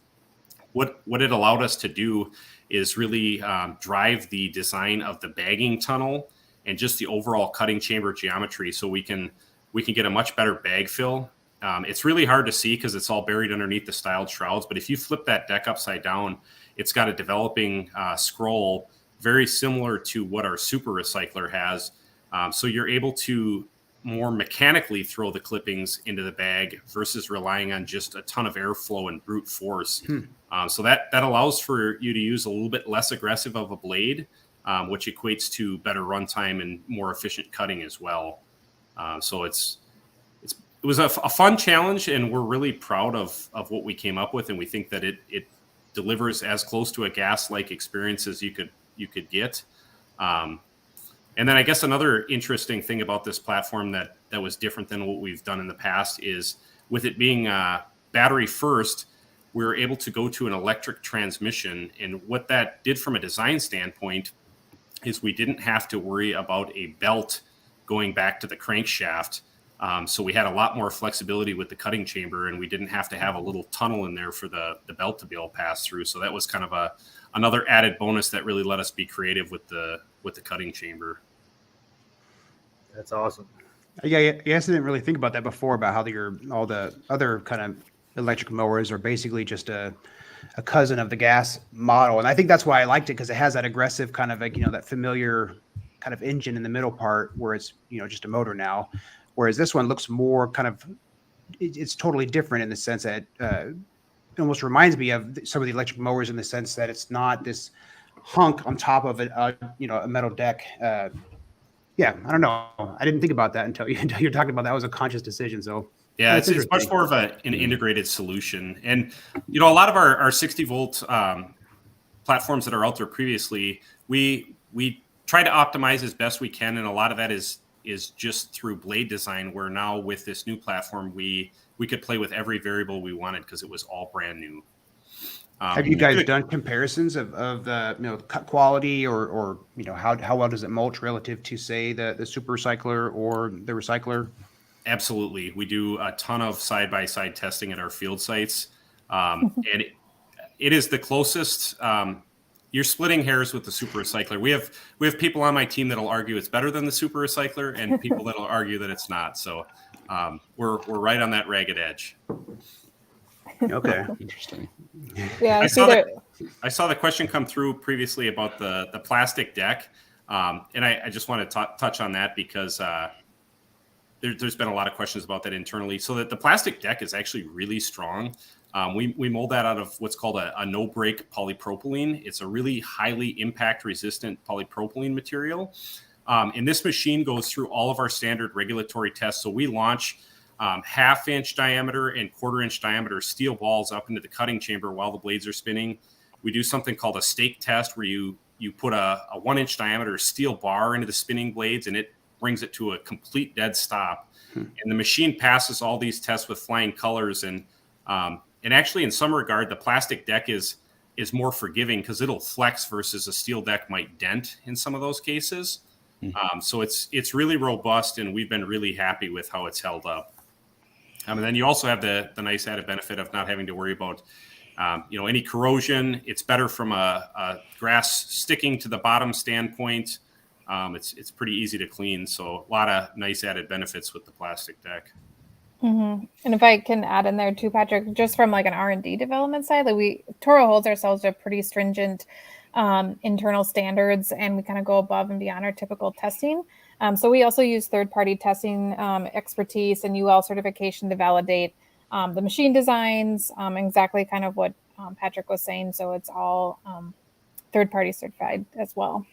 what it allowed us to do is really drive the design of the bagging tunnel and just the overall cutting chamber geometry, so we can get a much better bag fill. It's really hard to see because it's all buried underneath the styled shrouds, but if you flip that deck upside down, it's got a developing scroll very similar to what our super recycler has. So you're able to more mechanically throw the clippings into the bag versus relying on just a ton of airflow and brute force. So that allows for you to use a little bit less aggressive of a blade, which equates to better runtime and more efficient cutting as well. So it was a fun challenge, and we're really proud of what we came up with, and we think that it delivers as close to a gas-like experience as you could get. And then I guess another interesting thing about this platform that was different than what we've done in the past is, with it being battery first, we were able to go to an electric transmission. And what that did from a design standpoint is we didn't have to worry about a belt going back to the crankshaft. So we had a lot more flexibility with the cutting chamber, and we didn't have to have a little tunnel in there for the belt to be able to pass through. So that was kind of another added bonus that really let us be creative with the cutting chamber. That's awesome. Yeah, I guess I didn't really think about that before, about how all the other kind of electric mowers are basically just a cousin of the gas model. And I think that's why I liked it, because it has that aggressive kind of like, that familiar kind of engine in the middle part where it's, just a motor now. Whereas this one looks more kind of, it's totally different in the sense that it almost reminds me of some of the electric mowers, in the sense that it's not this hunk on top of a metal deck. Yeah, I don't know. I didn't think about that until you're talking about that. Was a conscious decision. So yeah, it's much more of an integrated solution. And a lot of our 60-volt platforms that are out there previously, we try to optimize as best we can, and a lot of that is just through blade design, where now with this new platform, we could play with every variable we wanted because it was all brand new. Have you guys done comparisons of the cut quality or how well does it mulch relative to, say, the super recycler or the recycler? Absolutely. We do a ton of side-by-side testing at our field sites. And it is the closest. You're splitting hairs with the super recycler. We have people on my team that'll argue it's better than the super recycler, and people that'll argue that it's not. So we're right on that ragged edge. Okay. Interesting. Yeah, I saw the question come through previously about the plastic deck. And I just want to touch on that, because there's been a lot of questions about that internally. So that the plastic deck is actually really strong. We mold that out of what's called a no-break polypropylene. It's a really highly impact-resistant polypropylene material. And this machine goes through all of our standard regulatory tests. So we launch half-inch diameter and quarter-inch diameter steel balls up into the cutting chamber while the blades are spinning. We do something called a stake test, where you put a 1-inch diameter steel bar into the spinning blades, and it brings it to a complete dead stop. And the machine passes all these tests with flying colors. And actually, in some regard, the plastic deck is more forgiving, because it'll flex versus a steel deck might dent in some of those cases. So it's really robust, and we've been really happy with how it's held up. And then you also have the nice added benefit of not having to worry about any corrosion. It's better from a grass sticking to the bottom standpoint. It's pretty easy to clean. So a lot of nice added benefits with the plastic deck. Mm-hmm. And if I can add in there too, Patrick, just from like an R&D development side, like Toro holds ourselves to pretty stringent internal standards, and we kind of go above and beyond our typical testing. So we also use third-party testing expertise and UL certification to validate the machine designs, exactly kind of what Patrick was saying. So it's all third-party certified as well.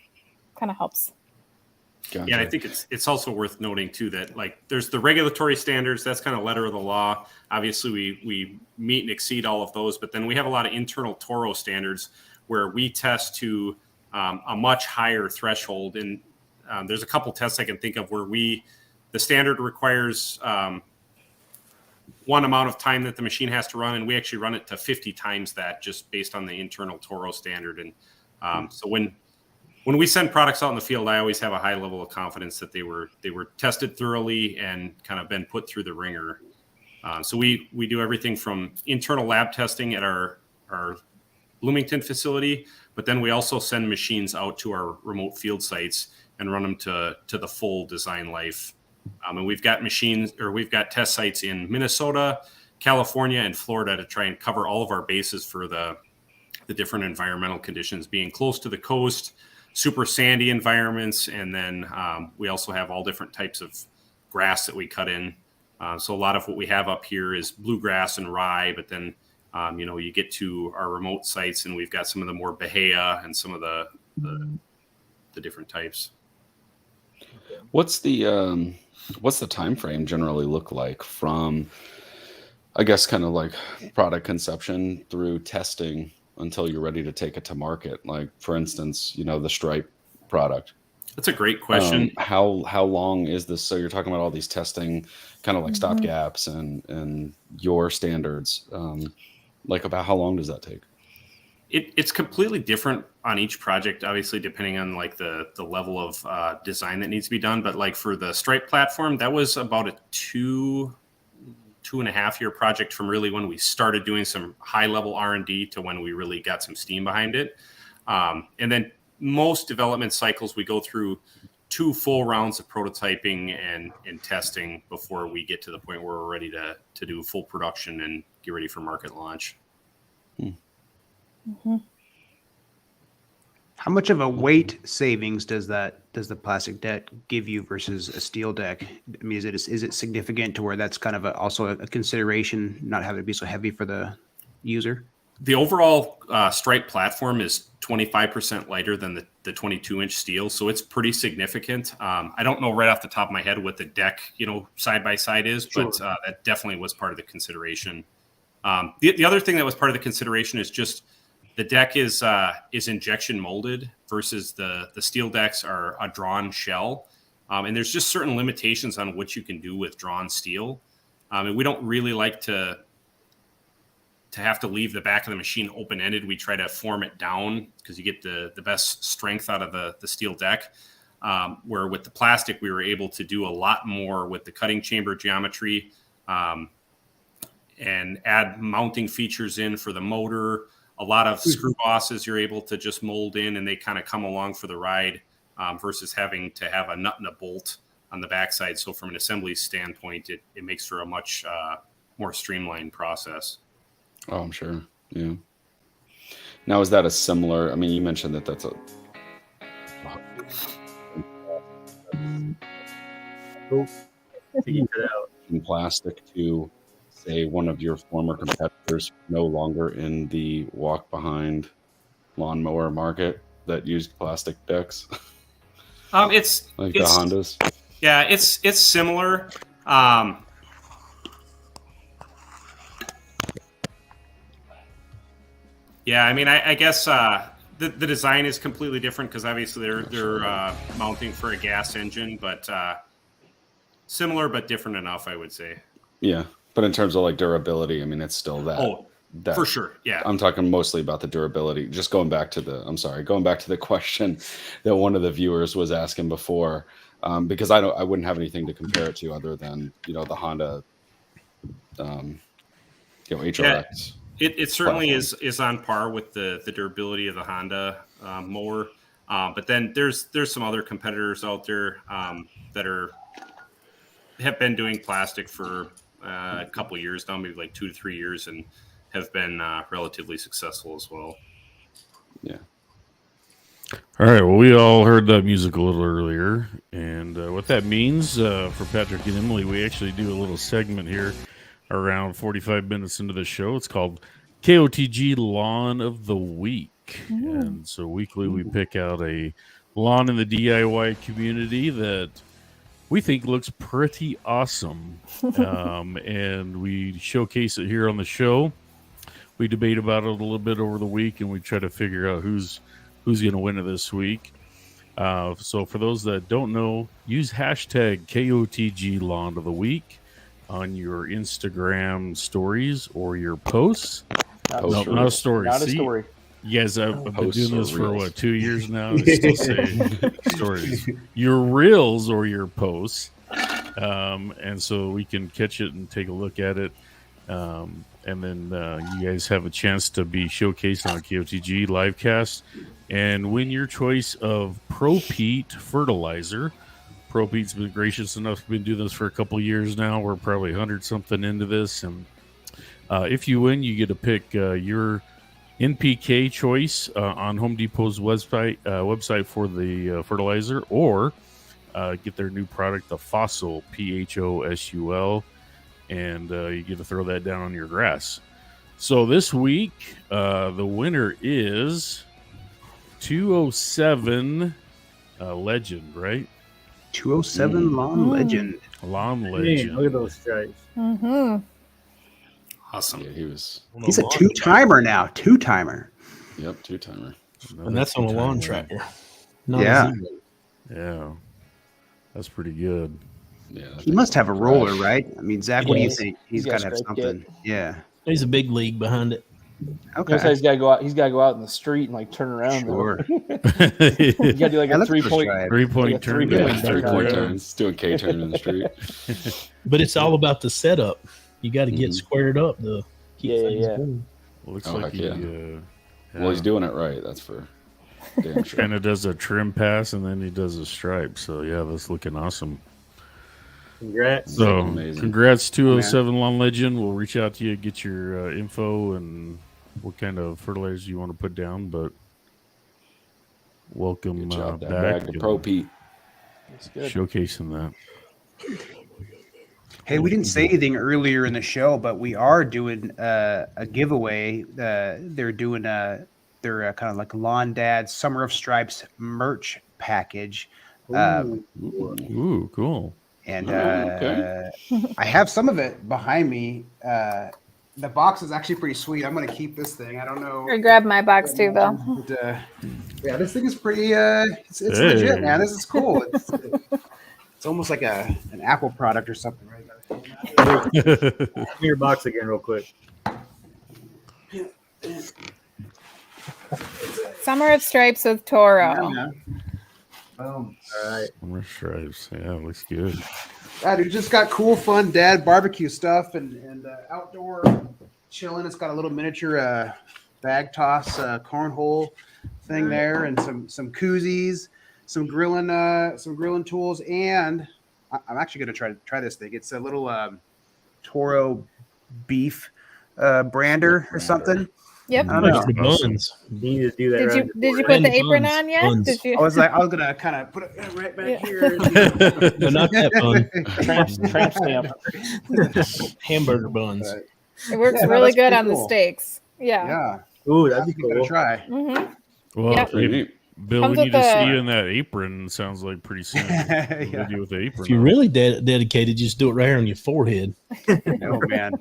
Kind of helps. Gotcha. Yeah, I think it's also worth noting too that, like, there's the regulatory standards. That's kind of letter of the law. Obviously, we meet and exceed all of those, but then we have a lot of internal Toro standards where we test to a much higher threshold. And there's a couple tests I can think of where the standard requires one amount of time that the machine has to run, and we actually run it to 50 times that, just based on the internal Toro standard. And so when when we send products out in the field, I always have a high level of confidence that they were tested thoroughly and kind of been put through the ringer. So we do everything from internal lab testing at our Bloomington facility, but then we also send machines out to our remote field sites and run them to the full design life. And we've got test sites in Minnesota, California, and Florida to try and cover all of our bases for the different environmental conditions, being close to the coast, super sandy environments, and then we also have all different types of grass that we cut in. So a lot of what we have up here is bluegrass and rye, but then you get to our remote sites and we've got some of the more Bahia and some of the different types. What's the time frame generally look like from, I guess, kind of like product conception through testing until you're ready to take it to market? Like, for instance, the Stripe product. That's a great question. How long is this? So you're talking about all these testing, kind of like stop gaps and your standards. Like, about how long does that take? It's completely different on each project, obviously, depending on like the level of design that needs to be done. But like for the Stripe platform, that was about a 2.5 year project from really when we started doing some high level R&D to when we really got some steam behind it. And then most development cycles, we go through 2 full rounds of prototyping and testing before we get to the point where we're ready to do full production and get ready for market launch. How much of a weight savings does the plastic deck give you versus a steel deck? I mean, is it significant to where that's kind of also a consideration, not having to be so heavy for the user? The overall Stripe platform is 25% lighter than the 22-inch steel, so it's pretty significant. I don't know right off the top of my head what the deck, side by side is, sure, but that definitely was part of the consideration. The other thing that was part of the consideration is just the deck is injection molded versus the steel decks are a drawn shell, and there's just certain limitations on what you can do with drawn steel. And we don't really like to have to leave the back of the machine open-ended. We try to form it down because you get the best strength out of the steel deck. Where with the plastic, we were able to do a lot more with the cutting chamber geometry and add mounting features in for the motor. A lot of screw bosses you're able to just mold in and they kind of come along for the ride versus having to have a nut and a bolt on the backside. So from an assembly standpoint, it makes for a much more streamlined process. Oh, I'm sure. Yeah. Now, is that a similar, I mean, you mentioned that's a in plastic to, say, one of your former competitors no longer in the walk behind lawnmower market that used plastic decks? It's like the Hondas. Yeah, it's similar. Yeah, I mean, I guess the design is completely different because obviously they're mounting for a gas engine, but similar but different enough, I would say. Yeah, but in terms of like durability, I mean, it's still that. Oh, that, for sure. Yeah, I'm talking mostly about the durability. Just going back to the question that one of the viewers was asking before, because I wouldn't have anything to compare it to other than the Honda, HRX. Yeah. It certainly is on par with the durability of the Honda mower, but then there's some other competitors out there that have been doing plastic for a couple of years now, maybe like 2 to 3 years, and have been relatively successful as well. Yeah. All right. Well, we all heard that music a little earlier, and what that means for Patrick and Emily, we actually do a little segment here around 45 minutes into the show. It's called KOTG Lawn of the Week. And so weekly we pick out a lawn in the DIY community that we think looks pretty awesome. And we showcase it here on the show. We debate about it a little bit over the week, and we try to figure out who's going to win it this week. So for those that don't know, use hashtag KOTG Lawn of the Week on your Instagram stories or your posts. Not a story. Not a story. Not a story. You guys have been Posts doing or this for reels? what, 2 years now? They still say stories. Your reels or your posts, and so we can catch it and take a look at it, and then you guys have a chance to be showcased on KOTG livecast and win your choice of Pro Pete fertilizer. Pro Pete's been gracious enough to be doing this for a couple years now. We're probably 100 something into this, and if you win, you get to pick your NPK choice on Home Depot's website for the fertilizer, or get their new product, the Fossil, PHOSUL, and you get to throw that down on your grass. So this week, the winner is 207 Legend, right? 207 Lawn Legend. Lawn Hey, Legend. look at those stripes. Mm-hmm. Awesome. Yeah, he was. He's a two-timer now. Two-timer. Yep, 2-timer. And that's on a lawn tractor. Not Yeah. a zero. Yeah, that's pretty good. Yeah, that He thing must have a roller, crashed. right? I mean, Zach, what do you Yes. think? He's He's got got to have stripe kit. something. Yeah. There's a big league behind it. Okay. Notice how he's got to go out. He's got to go out in the street and like turn around. Sure. You got to do like Yeah, a look at the 3-point. stripe. 3-point Like a turn. three-point Yeah, turn. 3-point Yeah. turns. Doing K-turn in the street. But it's all about the setup. You got to get Mhm. squared up to keep Yeah, things yeah. going. Looks Oh, like heck he yeah. Well, he's doing it right. That's for damn sure. kind of does a trim pass and then he does a stripe. So yeah, that's looking awesome. Congrats. So Amazing. congrats 207 Lawn Legend. We'll reach out to you, get your info and what kind of fertilizer you want to put down. But welcome Good job, that back. bag to Pro Pete. That's good. Showcasing that. Hey, we didn't say anything earlier in the show, but we are doing a giveaway. They're doing their kind of like Lawn Dad Summer of Stripes merch package. Ooh, cool. And Okay. I have some of it behind me. The box is actually pretty sweet. I'm going to keep this thing. I don't know. Or grab my box too, Bill. But, yeah, this thing is pretty. It's legit, man. This is cool. It's almost like an Apple product or something, right? Give me your box again, real quick. Summer of Stripes with Toro. Boom. All right. Summer stripes. Yeah, looks good. Yeah, dude, just got cool, fun dad barbecue stuff and outdoor chilling. It's got a little miniature bag toss cornhole thing there, and some koozies, some grilling tools, and I'm actually gonna try this thing. It's a little Toro beef brander or something. Yep. I don't know. The buns. You need to do that. Did around you your put the Buns, apron on yet? buns. Did you? I was gonna kind of put it right back Yeah. here. No, not that bun. Tramp stamp. Hamburger buns. It works Yeah, no, really that's good pretty on the cool. steaks. Yeah. Yeah, Ooh, that'd be give it a cool. try. Mm-hmm. Well, Yep. Pretty hey, neat. Bill, Comes we with need to see the- you in that apron. Sounds like pretty soon. Yeah. We'll do with the apron. If you're on. really dedicated, just do it right here on your forehead. Oh man.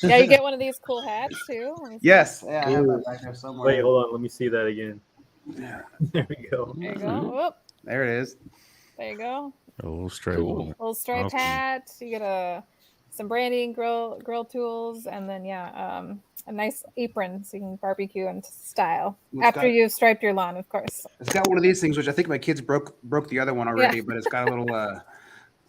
Yeah, you get one of these cool hats too. Let me see. Yes. Yeah, I have that back there somewhere. Wait, hold on. Let me see that again. Yeah. There we go. There you go. Whoop. There it is. There you go. A little stripe. Cool. Little striped Awesome. hat. You get some branding, grill tools, and then a nice apron so you can barbecue in style It's after got- you've striped your lawn, of course. It's got one of these things, which I think my kids broke the other one already, but it's got a little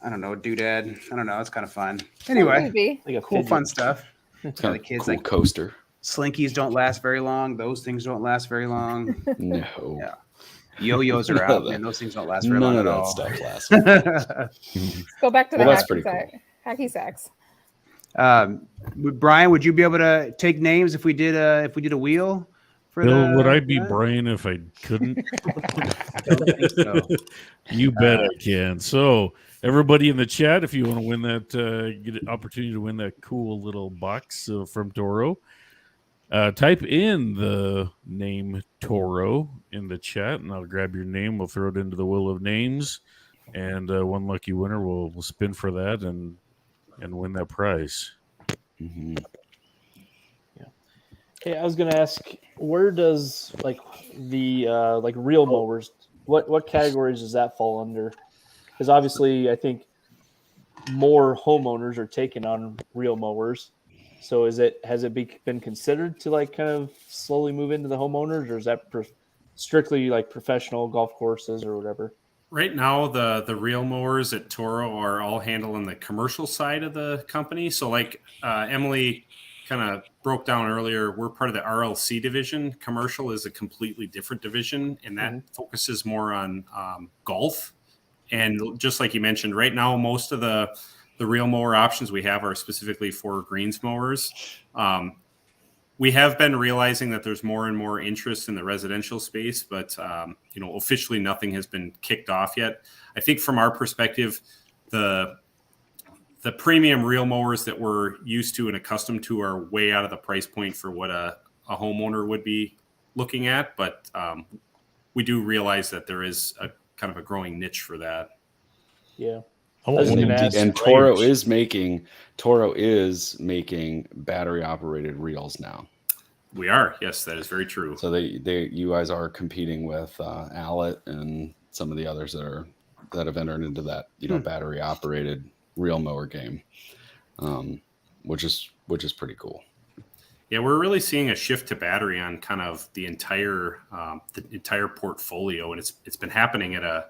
I don't know, doodad. I don't know. It's kind of fun. Anyway, Maybe. Like a cool, fidget. fun stuff. It's Yeah, kind the of kids cool like coaster. Slinkies don't last very long. Those things don't last very long. No. Yeah. Yo-yos are out, man. Those things don't last very None long of at that all. stuff lasts. Let's go back to the Well, that's hacky pretty sack. Hacky sacks. Brian, would you be able to take names if we did a wheel? For Bill, the, would I be that? Brian if I couldn't? Don't think so. You bet I can. So, everybody in the chat, if you want to win that, get an opportunity to win that cool little box from Toro, type in the name Toro in the chat, and I'll grab your name. We'll throw it into the wheel of names, and one lucky winner will spin for that and win that prize. Mhm. Hey, I was gonna ask, where does like the like real mowers? What categories does that fall under? Because obviously, I think more homeowners are taking on real mowers. So has it been considered to like kind of slowly move into the homeowners, or is that strictly like professional golf courses or whatever? Right now, the reel mowers at Toro are all handling the commercial side of the company. So like Emily kind of broke down earlier, we're part of the RLC division. Commercial is a completely different division, and that focuses more on golf. And just like you mentioned, right now, most of the reel mower options we have are specifically for greens mowers. We have been realizing that there's more and more interest in the residential space, but officially nothing has been kicked off yet. I think from our perspective, the premium reel mowers that we're used to and accustomed to are way out of the price point for what a homeowner would be looking at. But we do realize that there is a kind of a growing niche for that. Yeah. And Toro is making battery operated reels now. We are. Yes, that is very true. So you guys are competing with Allet and some of the others that have entered into that battery operated reel mower game, which is pretty cool. Yeah, we're really seeing a shift to battery on kind of the entire portfolio, and it's been happening at a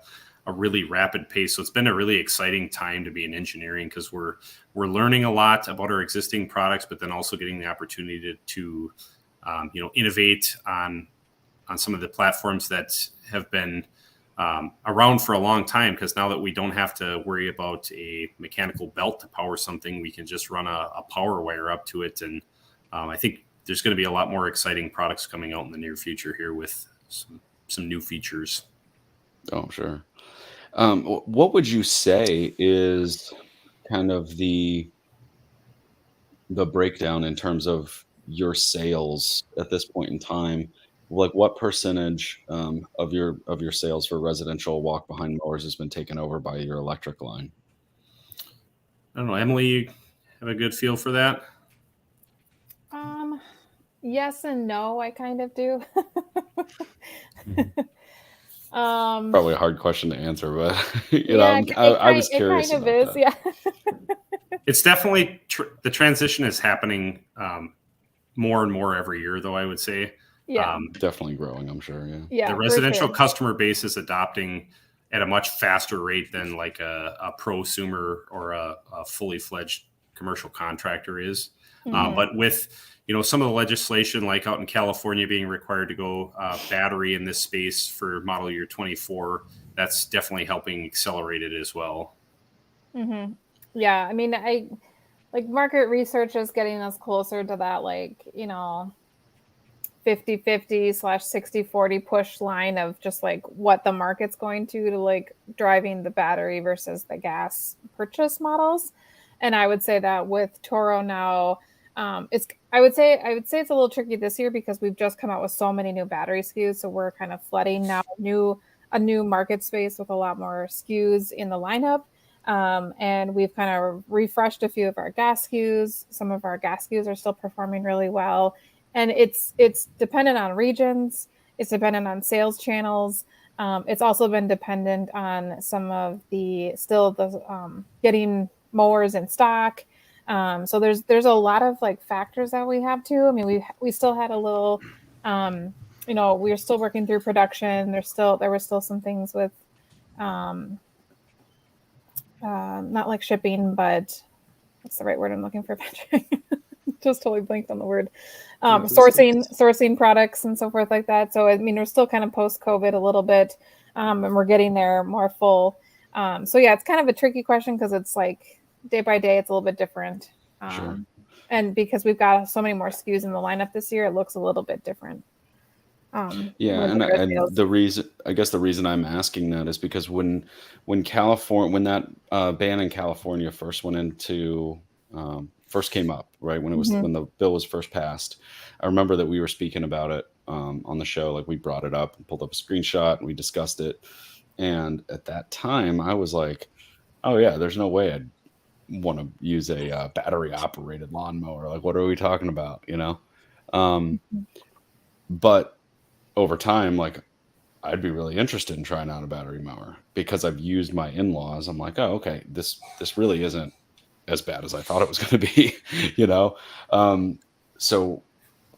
really rapid pace. So it's been a really exciting time to be in engineering, because we're learning a lot about our existing products, but then also getting the opportunity to innovate on some of the platforms that have been around for a long time. Because now that we don't have to worry about a mechanical belt to power something, we can just run a power wire up to it. And I think there's going to be a lot more exciting products coming out in the near future here with some new features. Oh, sure. What would you say is kind of the breakdown in terms of your sales at this point in time? Like, what percentage of your sales for residential walk behind mowers has been taken over by your electric line? I don't know, Emily, you have a good feel for that? Yes and no, I kind of do. Probably a hard question to answer, but I was curious. It kind of is, that. yeah. It's definitely the transition is happening more and more every year, though, I would say. Yeah, definitely growing, I'm sure. Yeah. The residential customer base is adopting at a much faster rate than like a prosumer or a fully fledged commercial contractor is. But with some of the legislation, like out in California, being required to go battery in this space for model year 24, that's definitely helping accelerate it as well. Mm-hmm. Yeah, I mean, market research is getting us closer to that, 50/50/60/40 push line of just like what the market's going to like driving the battery versus the gas purchase models. And I would say that with Toro now, I would say it's a little tricky this year because we've just come out with so many new battery SKUs. So we're kind of flooding now a new market space with a lot more SKUs in the lineup. And we've kind of refreshed a few of our gas SKUs. Some of our gas SKUs are still performing really well. And it's dependent on regions. It's dependent on sales channels. It's also been dependent on some of the getting mowers in stock. So there's a lot of like factors that we have to. I mean, we still had a little, we're still working through production. There were still some things with, not like shipping, but what's the right word I'm looking for, Patrick? Just totally blanked on the word. Sourcing products and so forth like that. So I mean, we're still kind of post-COVID a little bit, and we're getting there more full. So yeah, it's kind of a tricky question because it's like day by day, it's a little bit different. Sure. And because we've got so many more SKUs in the lineup this year, it looks a little bit different. And the reason I'm asking that is because when that ban in California first came up, right, when the bill was first passed, I remember that we were speaking about it on the show. Like, we brought it up and pulled up a screenshot and we discussed it. And at that time, I was like, "Oh yeah, there's no way I'd want to use a battery operated lawnmower. Like, what are we talking about?" But over time, like, I'd be really interested in trying out a battery mower because I've used my in-laws. I'm like, oh, okay, this really isn't as bad as I thought it was going to be, you know? So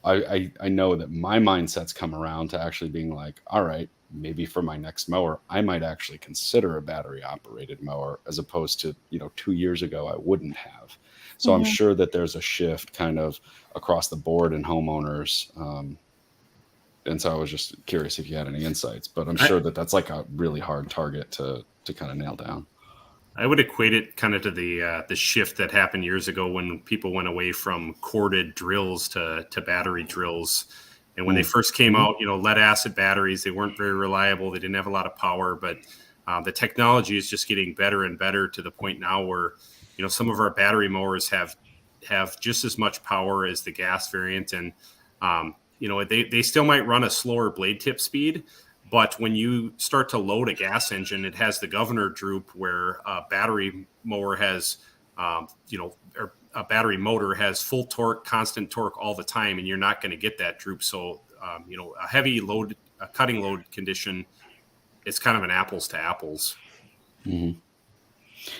I know that my mindset's come around to actually being like, all right, maybe for my next mower, I might actually consider a battery operated mower, as opposed to, 2 years ago, I wouldn't have. So I'm sure that there's a shift kind of across the board in homeowners. And so I was just curious if you had any insights, but I'm sure that that's like a really hard target to kind of nail down. I would equate it kind of to the shift that happened years ago when people went away from corded drills to battery drills. And when they first came out, lead acid batteries, they weren't very reliable. They didn't have a lot of power, but the technology is just getting better and better to the point now where, some of our battery mowers have just as much power as the gas variant. And, they still might run a slower blade tip speed, but when you start to load a gas engine, it has the governor droop where a battery mower has, or a battery motor has full torque, constant torque all the time, and you're not going to get that droop. So, a heavy load, a cutting load condition, it's kind of an apples to apples. Mm-hmm.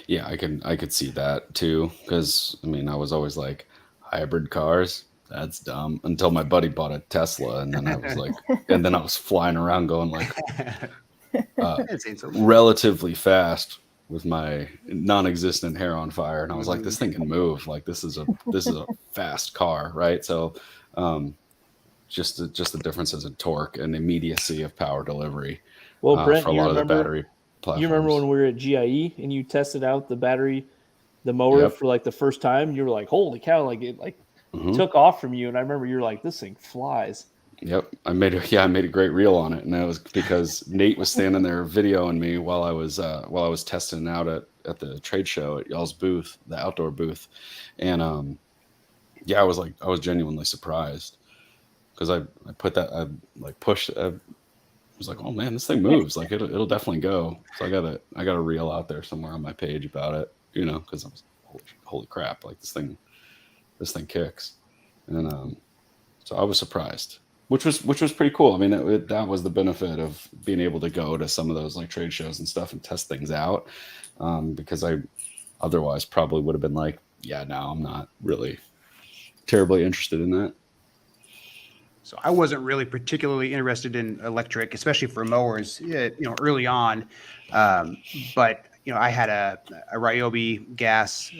Yeah, I could see that too. Because I was always like, hybrid cars, that's dumb, until my buddy bought a Tesla, and then I was like, and then I was flying around going like relatively fast with my non-existent hair on fire, and I was like, this thing can move. Like this is a fast car, right? So just the differences in torque and immediacy of power delivery. Well, Brent, for a lot of the battery platforms. You remember when we were at GIE and you tested out the mower for like the first time? You were like, holy cow, like it took off from you. And I remember you were like, this thing flies. Yep. I made a great reel on it. And that was because Nate was standing there videoing me while I was testing it out at the trade show at y'all's booth, the outdoor booth. And I was genuinely surprised because I was like, oh man, this thing moves. Like it'll definitely go. So I got a reel out there somewhere on my page about it, because I was holy crap, like this thing kicks. And so I was surprised, which was pretty cool. I mean, that was the benefit of being able to go to some of those like trade shows and stuff and test things out, because I otherwise probably would have been like, yeah, no, I'm not really terribly interested in that. So I wasn't really particularly interested in electric, especially for mowers, early on. But I had a Ryobi gas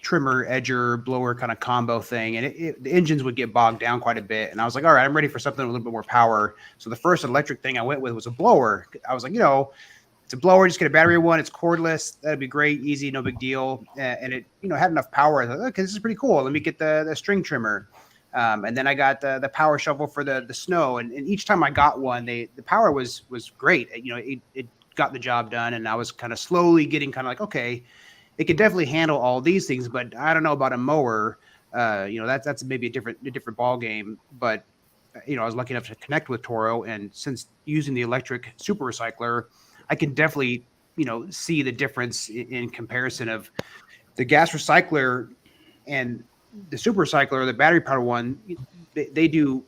trimmer, edger, blower kind of combo thing, and the engines would get bogged down quite a bit. And I was like, all right, I'm ready for something with a little bit more power. So the first electric thing I went with was a blower. I was like, it's a blower, just get a battery one. It's cordless. That'd be great, easy, no big deal. And it, had enough power. I thought, okay, this is pretty cool. Let me get the string trimmer. And then I got the power shovel for the snow. And each time I got one, the power was great. It got the job done. And I was kind of slowly getting kind of like, okay, it could definitely handle all these things, but I don't know about a mower. That's maybe a different ball game. But I was lucky enough to connect with Toro, and since using the electric super recycler, I can definitely see the difference in comparison of the gas recycler and the super recycler, the battery powered one. They do.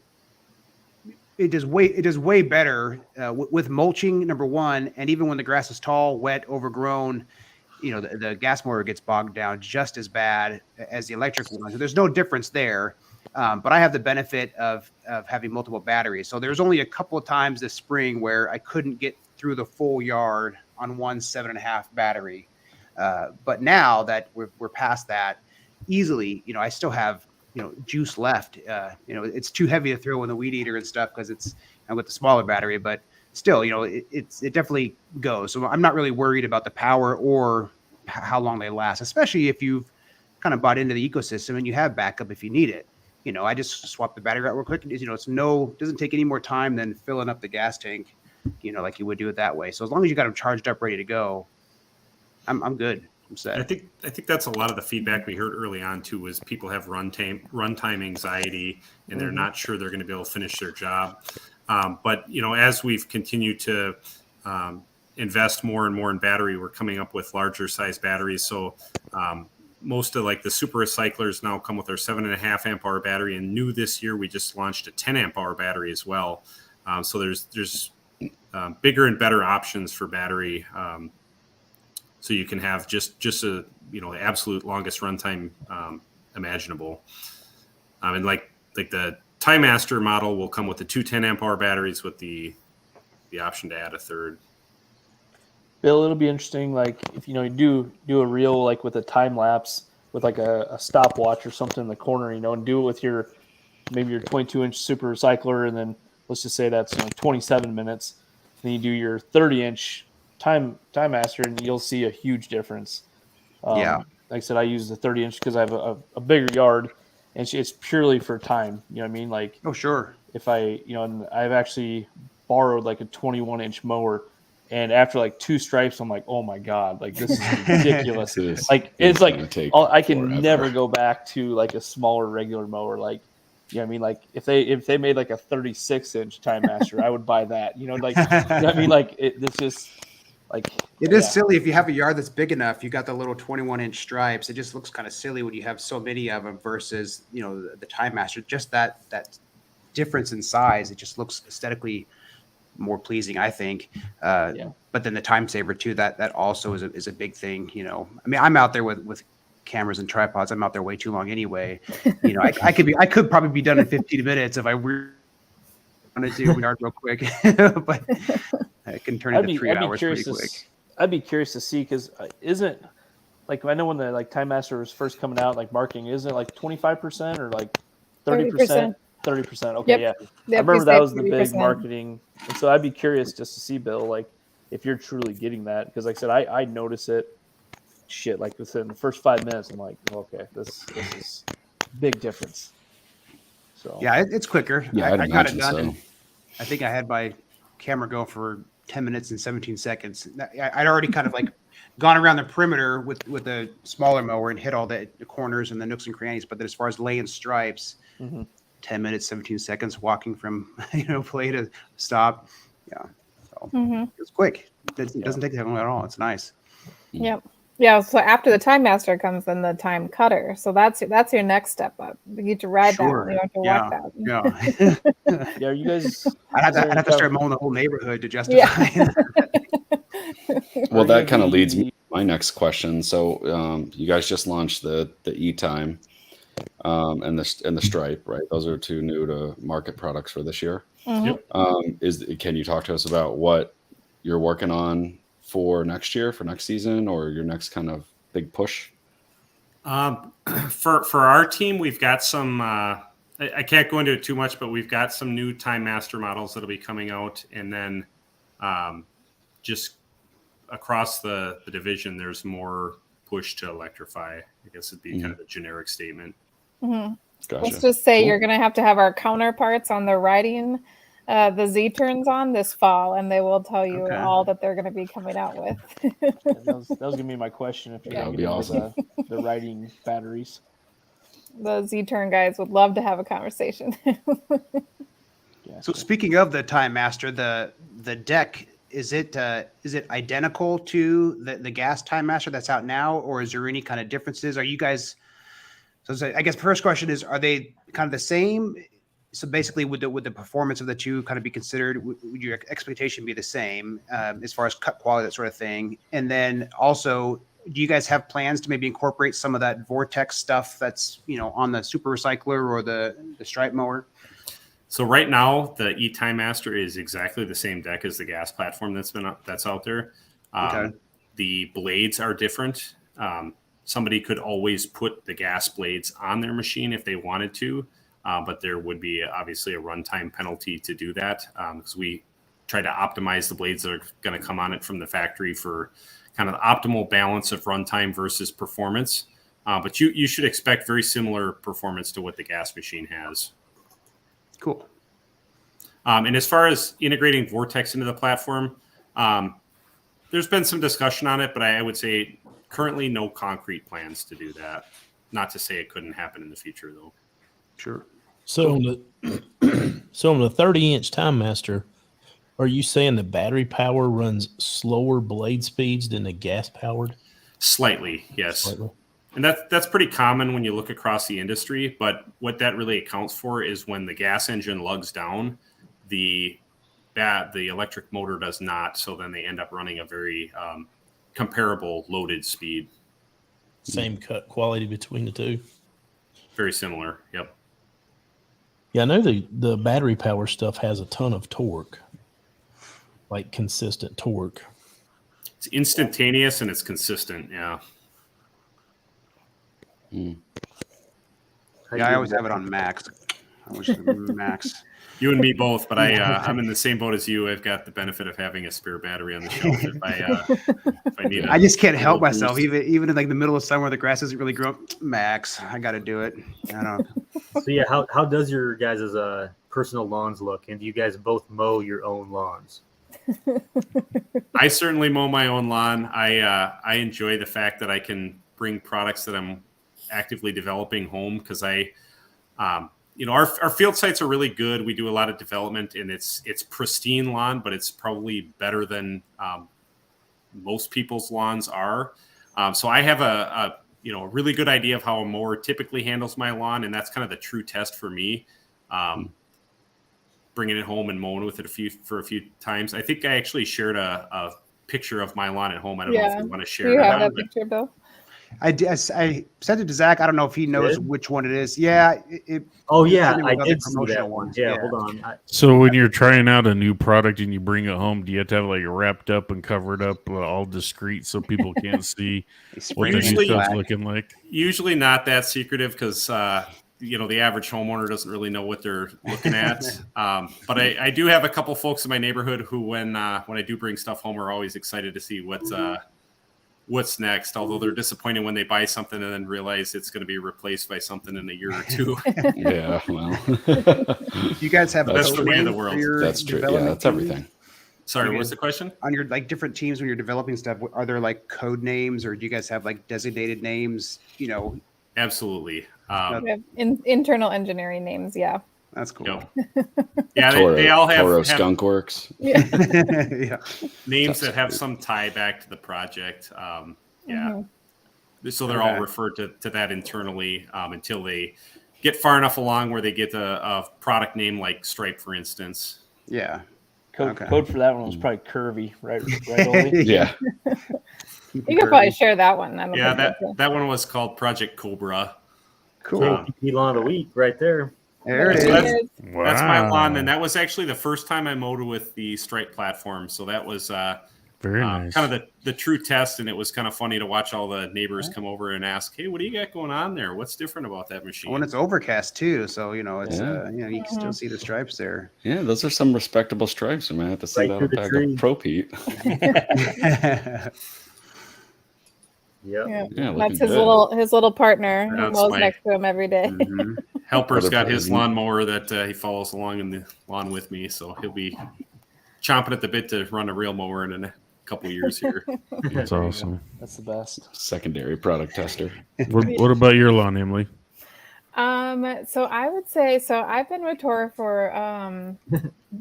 It does way better with mulching, number one, and even when the grass is tall, wet, overgrown. The gas mower gets bogged down just as bad as the electric one. So there's no difference there. But I have the benefit of having multiple batteries. So there's only a couple of times this spring where I couldn't get through the full yard on one 7.5 battery. But now that we're past that easily, I still have, juice left. It's too heavy to throw in the weed eater and stuff because it's with the smaller battery, but still, it definitely goes. So I'm not really worried about the power or how long they last, especially if you've kind of bought into the ecosystem and you have backup if you need it. I just swap the battery out real quick. Doesn't take any more time than filling up the gas tank, like you would do it that way. So as long as you got them charged up, ready to go, I'm good. I'm set. I think that's a lot of the feedback we heard early on too, was people have runtime anxiety and they're not sure they're going to be able to finish their job. But as we've continued to invest more and more in battery, we're coming up with larger size batteries. So most of like the super recyclers now come with our 7.5 amp hour battery, and new this year we just launched a 10 amp hour battery as well. So there's bigger and better options for battery so you can have just a the absolute longest runtime imaginable. And like the TimeMaster model will come with the 210 amp hour batteries with the option to add a third. Bill, it'll be interesting. Like if you do a reel like with a time lapse with like a stopwatch or something in the corner, and do it with maybe your 22-inch super recycler, and then let's just say that's 27 minutes. Then you do your 30-inch TimeMaster, and you'll see a huge difference. Yeah. Like I said, I use the 30-inch because I have a bigger yard, and it's purely for time. You know what I mean? Like, Oh, sure. if and I've actually borrowed like a 21-inch mower, and after like 2 stripes, I'm like, oh my god, like this is ridiculous. It's like I can never go back to like a smaller regular mower. Like, you know what I mean? Like if they made like a 36-inch TimeMaster, I would buy that. Like, you know what I mean? Like it's just like it is silly if you have a yard that's big enough. You got the little 21-inch stripes. It just looks kind of silly when you have so many of them versus the TimeMaster. Just that difference in size, it just looks aesthetically more pleasing, I think. But then the time saver too. That also is a big thing. I mean, I'm out there with cameras and tripods. I'm out there way too long anyway. I could probably be done in 15 minutes if I wanted to yard real quick, but it can turn into 3 hours pretty quick. I'd be curious to see, because isn't like, I know when the like TimeMaster was first coming out, like marking, isn't it like 25% or like 30%? 30%. Okay, Yep. I remember that was the big marketing, and so I'd be curious just to see, Bill, like if you're truly getting that, because like I said, I notice it. Shit, like within the first 5 minutes, I'm like, okay, this is big difference. So yeah, it's quicker. Yeah, I got it done. so. And I think I had my camera go for 10 minutes and 17 seconds. I'd already kind of like gone around the perimeter with a smaller mower and hit all the corners and the nooks and crannies. But then as far as laying stripes, 10 minutes, 17 seconds walking from play to stop. Yeah. So it's quick. It doesn't take that long at all. It's nice. Yep. Yeah. So after the TimeMaster comes then the time cutter. So that's your next step up. You get to ride that one. You have to walk that. Yeah. Yeah, you guys. I'd have to start mowing the whole neighborhood to justify it. Well, that kind of leads me to my next question. So you guys just launched the E-Time and the Stripe, right? Those are 2 new to market products for this year. Yep. Can you talk to us about what you're working on for next year, for next season, or your next kind of big push? For our team, we've got some. I can't go into it too much, but we've got some new TimeMaster models that'll be coming out, and then just across the division, there's more push to electrify. I guess it'd be kind of a generic statement. Mm-hmm. Gotcha. Let's just say you're going to have our counterparts on the riding the Z turns on this fall, and they will tell you all that they're going to be coming out with. that was going to be my question. If you're that would be awesome. The riding batteries. The Z turn guys would love to have a conversation. So speaking of the TimeMaster, the deck, is it identical to the gas TimeMaster that's out now, or is there any kind of differences? Are you guys? So I guess the first question is, are they kind of the same? So basically, would the performance of the 2 kind of be considered? Would your expectation be the same as far as cut quality, that sort of thing? And then also, do you guys have plans to maybe incorporate some of that Vortex stuff that's on the super recycler or the stripe mower? So right now, the E-TimeMaster is exactly the same deck as the gas platform that's out there. The blades are different. Somebody could always put the gas blades on their machine if they wanted to, but there would be obviously a runtime penalty to do that, because we try to optimize the blades that are going to come on it from the factory for kind of the optimal balance of runtime versus performance. But you should expect very similar performance to what the gas machine has. Cool. And as far as integrating Vortex into the platform, there's been some discussion on it, but I would say currently no concrete plans to do that. Not to say it couldn't happen in the future, though. Sure. So on the 30-inch TimeMaster, are you saying the battery power runs slower blade speeds than the gas powered? Slightly, yes. Slightly. And that's pretty common when you look across the industry. But what that really accounts for is when the gas engine lugs down, the electric motor does not. So then they end up running a very comparable loaded speed. Same cut quality between the two. Very similar. Yep. Yeah, I know the battery power stuff has a ton of torque, like consistent torque. It's instantaneous and it's consistent. Yeah. Yeah, I always have it on max. I wish it was max. You and me both, but I'm in the same boat as you. I've got the benefit of having a spare battery on the shelf if I need it. I just can't help myself. Even in like the middle of summer, the grass isn't really growing. Max, I got to do it. I don't. So yeah, how does your guys' personal lawns look? And do you guys both mow your own lawns? I certainly mow my own lawn. I enjoy the fact that I can bring products that I'm actively developing home because our field sites are really good. We do a lot of development, and it's pristine lawn, but it's probably better than most people's lawns are. So I have a really good idea of how a mower typically handles my lawn, and that's kind of the true test for me. Bringing it home and mowing with it for a few times. I think I actually shared a picture of my lawn at home. I don't know if you want to share you it. have that picture, Bill? I sent it to Zach. I don't know if he knows which one it is. Yeah. I did see that one. Yeah, hold on. So when you're trying out a new product and you bring it home, do you have to have it like wrapped up and covered up, all discreet, so people can't see what the new stuff's looking like? Usually not that secretive because the average homeowner doesn't really know what they're looking at. But I do have a couple folks in my neighborhood who, when I do bring stuff home, are always excited to see what's next. Although they're disappointed when they buy something and then realize it's going to be replaced by something in a year or two. Yeah, well, you guys have that's the way of the world. That's true. Yeah, that's everything. Sorry, what's the question? On your different teams when you're developing stuff, are there like code names, or do you guys have like designated names? Absolutely. We have internal engineering names. Yeah. That's cool. Yeah, Toro, they all have Toro Skunk Works. Yeah. Names that have some tie back to the project. So they're all referred to that internally until they get far enough along where they get a product name like Stripe, for instance. Yeah. Code for that one was probably Curvy, right? Olee? Yeah. You could probably share that one. That one was called Project Cobra. Cool. KOTG lawn of the week right there. There it So is. that's my lawn, and that was actually the first time I mowed with the Stripe platform. So that was very nice. Kind of the true test, and it was kind of funny to watch all the neighbors come over and ask, "Hey, what do you got going on there? What's different about that machine?" When it's overcast too, so it's you can still see the stripes there. Yeah, those are some respectable stripes. I might have to see that back up Pro Pete. Yeah, that's his little partner who mows next to him every day. Mm-hmm. Helper's got his lawnmower that he follows along in the lawn with me, so he'll be chomping at the bit to run a real mower in a couple years here. That's awesome. That's the best. Secondary product tester. What about your lawn, Emily? So I would say, I've been with Toro for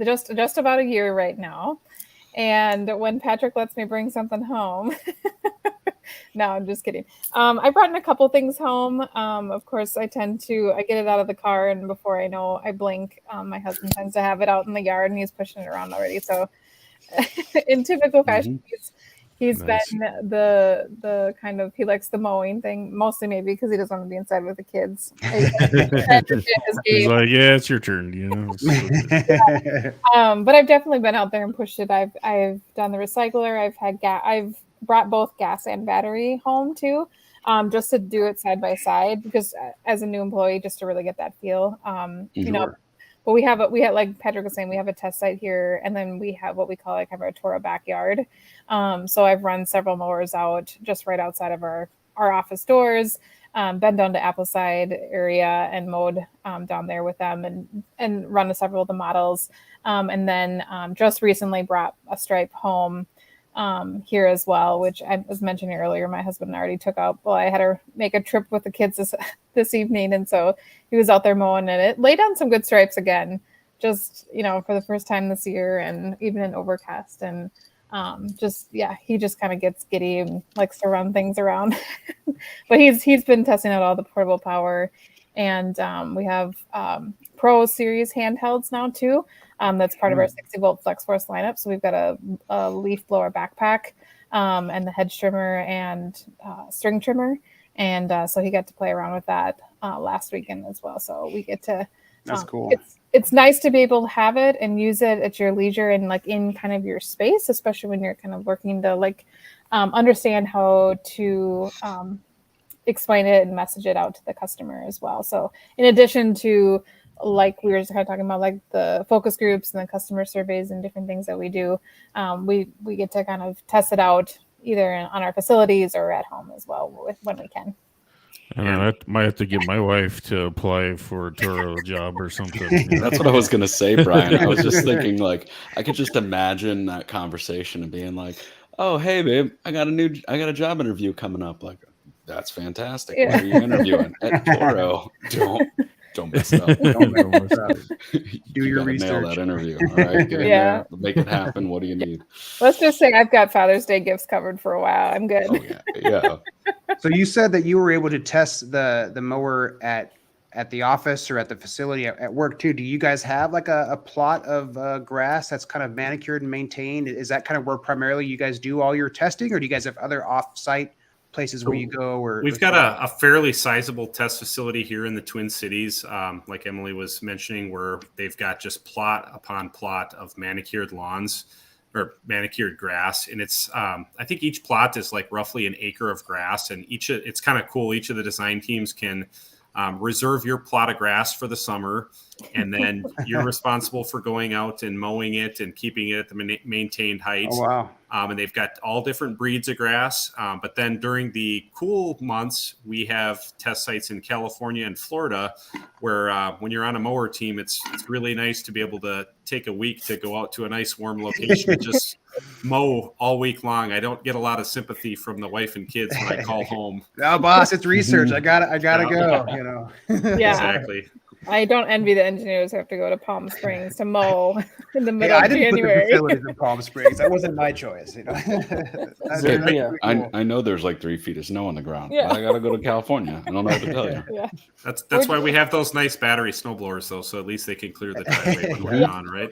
just about a year right now. And when Patrick lets me bring something home, no, I'm just kidding. I brought in a couple things home. Of course, I get it out of the car, and before I know, I blink. My husband tends to have it out in the yard, and he's pushing it around already. So, in typical fashion, he's Nice. been the kind of, he likes the mowing thing, mostly maybe because he doesn't want to be inside with the kids. He's like, yeah, it's your turn. But I've definitely been out there and pushed it. I've done the recycler. I've brought both gas and battery home too, just to do it side by side, because as a new employee, just to really get that feel. But we have like Patrick was saying, we have a test site here, and then we have what we call like our Toro backyard. So I've run several mowers out just right outside of our office doors, been down to Appleside area and mowed down there with them, and run several of the models. And then just recently brought a Stripe home here as well, which I was mentioning earlier. My husband already took out. Well, I had her make a trip with the kids this evening, and so he was out there mowing, and it laid down some good stripes again, just for the first time this year, and even in overcast. And he just kind of gets giddy and likes to run things around. But he's been testing out all the portable power, and we have Pro Series handhelds now too. That's part of our 60-volt Flex Force lineup. So we've got a leaf blower backpack and the hedge trimmer and string trimmer. And so he got to play around with that last weekend as well. So we get to. That's cool. It's nice to be able to have it and use it at your leisure and like in kind of your space, especially when you're kind of working to like understand how to explain it and message it out to the customer as well. So in addition to like we were just kind of talking about like the focus groups and the customer surveys and different things that we do, we get to kind of test it out either on our facilities or at home as well when we can. I might have to get my wife to apply for a Toro job or something. That's what I was gonna say, Brian. I was just thinking, like, I could just imagine that conversation and being like, "Oh, hey, babe, I got a job interview coming up." Like, that's fantastic. Yeah. Where are you interviewing? At Toro. Don't mess it up. Don't mess it up. Do You your gotta nail research. that interview. All right, get in Yeah. there, make it happen. What do you need? Let's just say I've got Father's Day gifts covered for a while. I'm good. Oh yeah. So you said that you were able to test the mower at the office or at the facility at work too. Do you guys have like a plot of grass that's kind of manicured and maintained? Is that kind of where primarily you guys do all your testing, or do you guys have other off-site places where you go? Or we've got a fairly sizable test facility here in the Twin Cities, like Emily was mentioning, where they've got just plot upon plot of manicured lawns or manicured grass, and it's I think each plot is like roughly an acre of grass, and it's kind of cool. Each of the design teams can reserve your plot of grass for the summer, and then you're responsible for going out and mowing it and keeping it at the maintained height. Oh, wow. And they've got all different breeds of grass. But then during the cool months, we have test sites in California and Florida where when you're on a mower team, it's really nice to be able to take a week to go out to a nice warm location and just mow all week long. I don't get a lot of sympathy from the wife and kids when I call home. Oh, boss, it's research. I gotta go. You know. Yeah. Exactly. I don't envy the engineers who have to go to Palm Springs to mow in the middle I of didn't January. put the facilities in Palm Springs. That wasn't my choice. You know. Yeah. I know there's like 3 feet of snow on the ground. Yeah. But I gotta go to California. I don't know what to tell you. Yeah. That's why we have those nice battery snowblowers, though, so at least they can clear the driveway when we're on, right?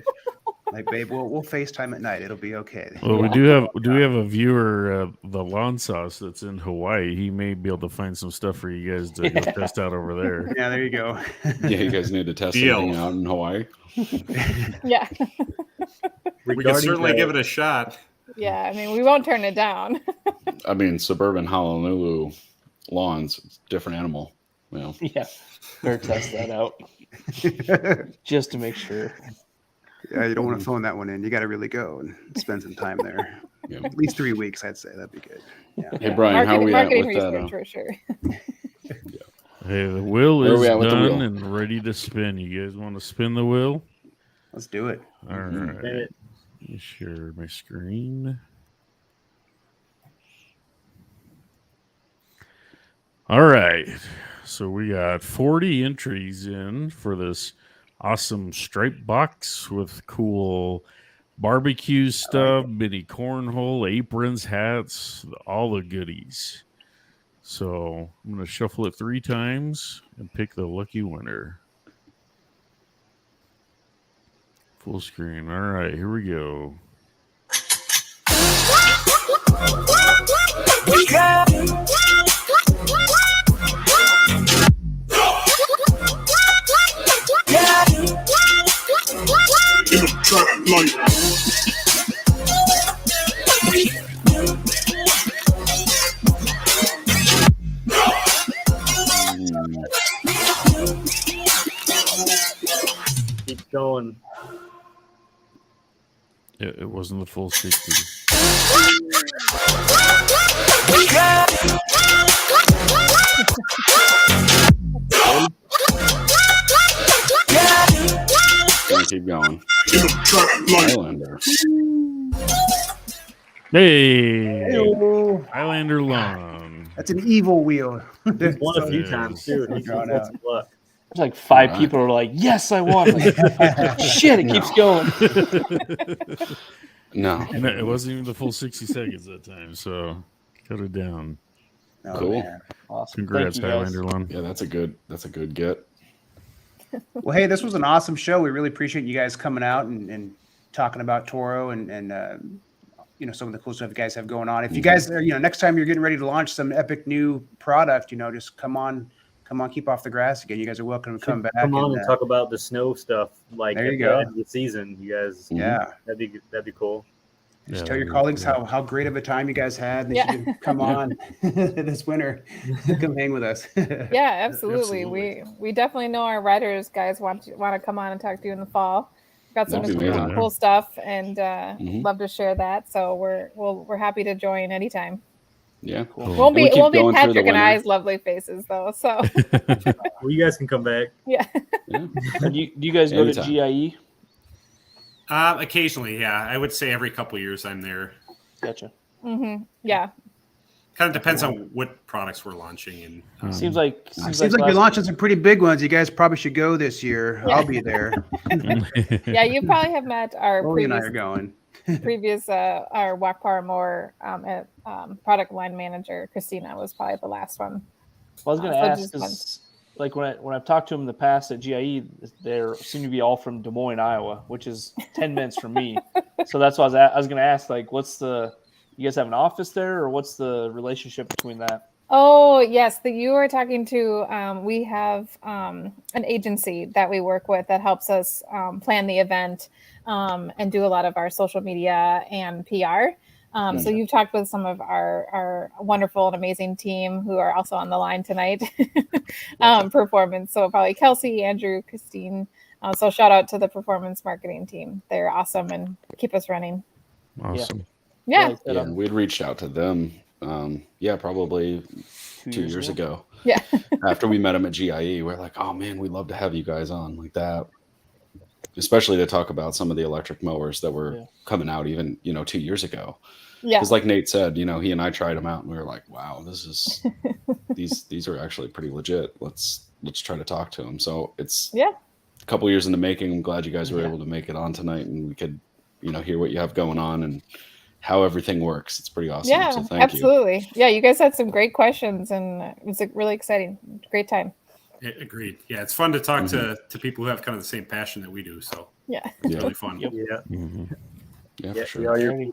Like, babe, we'll FaceTime at night. It'll be okay. Well, we have a viewer, the lawn sauce that's in Hawaii. He may be able to find some stuff for you guys to go test out over there. Yeah, there you go. Yeah, you guys need to test Deal. something out in Hawaii. Yeah. We can certainly give it a shot. Yeah. I mean, we won't turn it down. I mean, suburban Honolulu lawns, it's a different animal. You know. Yeah. Better test that out just to make sure. Yeah, you don't want to phone that one in. You got to really go and spend some time there. Yeah. At least 3 weeks, I'd say. That'd be good. Yeah. Hey, Brian, how are we at marketing with that? research for sure. Hey, the wheel Where are is we at with the done wheel? and ready to spin. You guys want to spin the wheel? Let's do it. All right. Let me share my screen. All right. So we got 40 entries in for this awesome stripe box with cool barbecue stuff, mini cornhole, aprons, hats, all the goodies. So I'm going to shuffle it 3 times and pick the lucky winner. Full screen. All right, here we go. Keep going. It wasn't the full 60. Gonna keep going. Highlander. Hey! Hey-o. Highlander lawn. That's an evil wheel. He's won a few Yes. times too. He's Drawn got out. some luck. There's like 5 Right. people who are like, yes, I won. Like, shit, it keeps going. No. And it wasn't even the full 60 seconds that time, so cut it down. Oh, Cool. man. Awesome. Congrats, Thank you, guys. Highlander lawn. Yeah, that's a good get. Well, hey, this was an awesome show. We really appreciate you guys coming out and talking about Toro and some of the cool stuff you guys have going on. If you guys are, next time you're getting ready to launch some epic new product, just come on, keep off the grass again. You guys are welcome to come back. Come on and talk about the snow stuff. Like there you at go. the end of the season, you guys. Yeah, that'd be cool. Just tell your colleagues how great of a time you guys had. They should come on this winter, come hang with us. Yeah, absolutely. We definitely know our riders guys want to come on and talk to you in the fall. Got some cool stuff and love to share that. So we're happy to join anytime. Yeah, cool. Won't be Patrick and I's lovely faces though. So well, you guys can come back. Yeah. Do you guys go to GIE? Occasionally, yeah. I would say every couple of years I'm there. Gotcha. Mm-hmm. Yeah. Kind of depends on what products we're launching, and seems like you're launching some pretty big ones. You guys probably should go this year. Yeah. I'll be there. Yeah, you probably have met our Olee and I are going. previous our walk power mower product line manager Christina was probably the last one. Well, I was going to ask because like when I've talked to them in the past at GIE, they seem to be all from Des Moines, Iowa, which is 10 minutes from me. So that's why I was going to ask, like, you guys have an office there, or what's the relationship between that? Oh, yes. You were talking to, we have an agency that we work with that helps us plan the event and do a lot of our social media and PR. So you've talked with some of our wonderful and amazing team who are also on the line tonight, performance. So probably Kelsey, Andrew, Christine. So shout out to the performance marketing team. They're awesome and keep us running. Awesome. Yeah. We'd reached out to them. Probably 2 years ago. Yeah. After we met them at GIE, we're like, oh man, we'd love to have you guys on like that. Especially to talk about some of the electric mowers that were coming out even, 2 years ago. Yeah. Because like Nate said, he and I tried them out and we were like, wow, this is, these are actually pretty legit. Let's try to talk to them. So it's a couple years in the making. I'm glad you guys were able to make it on tonight and we could, hear what you have going on and how everything works. It's pretty awesome. Yeah, so thank absolutely. you. Yeah, you guys had some great questions and it was really exciting. Great time. Agreed. Yeah, it's fun to talk to people who have kind of the same passion that we do. So it's really fun. Yeah, for sure.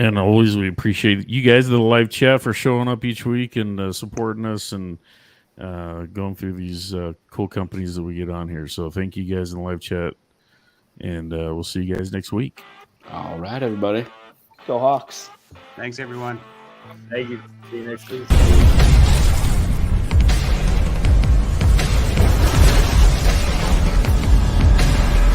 And always we appreciate you guys in the live chat for showing up each week and supporting us and going through these cool companies that we get on here. So thank you guys in the live chat, and we'll see you guys next week. All right, everybody. Go Hawks. Thanks, everyone. Thank you. See you next week.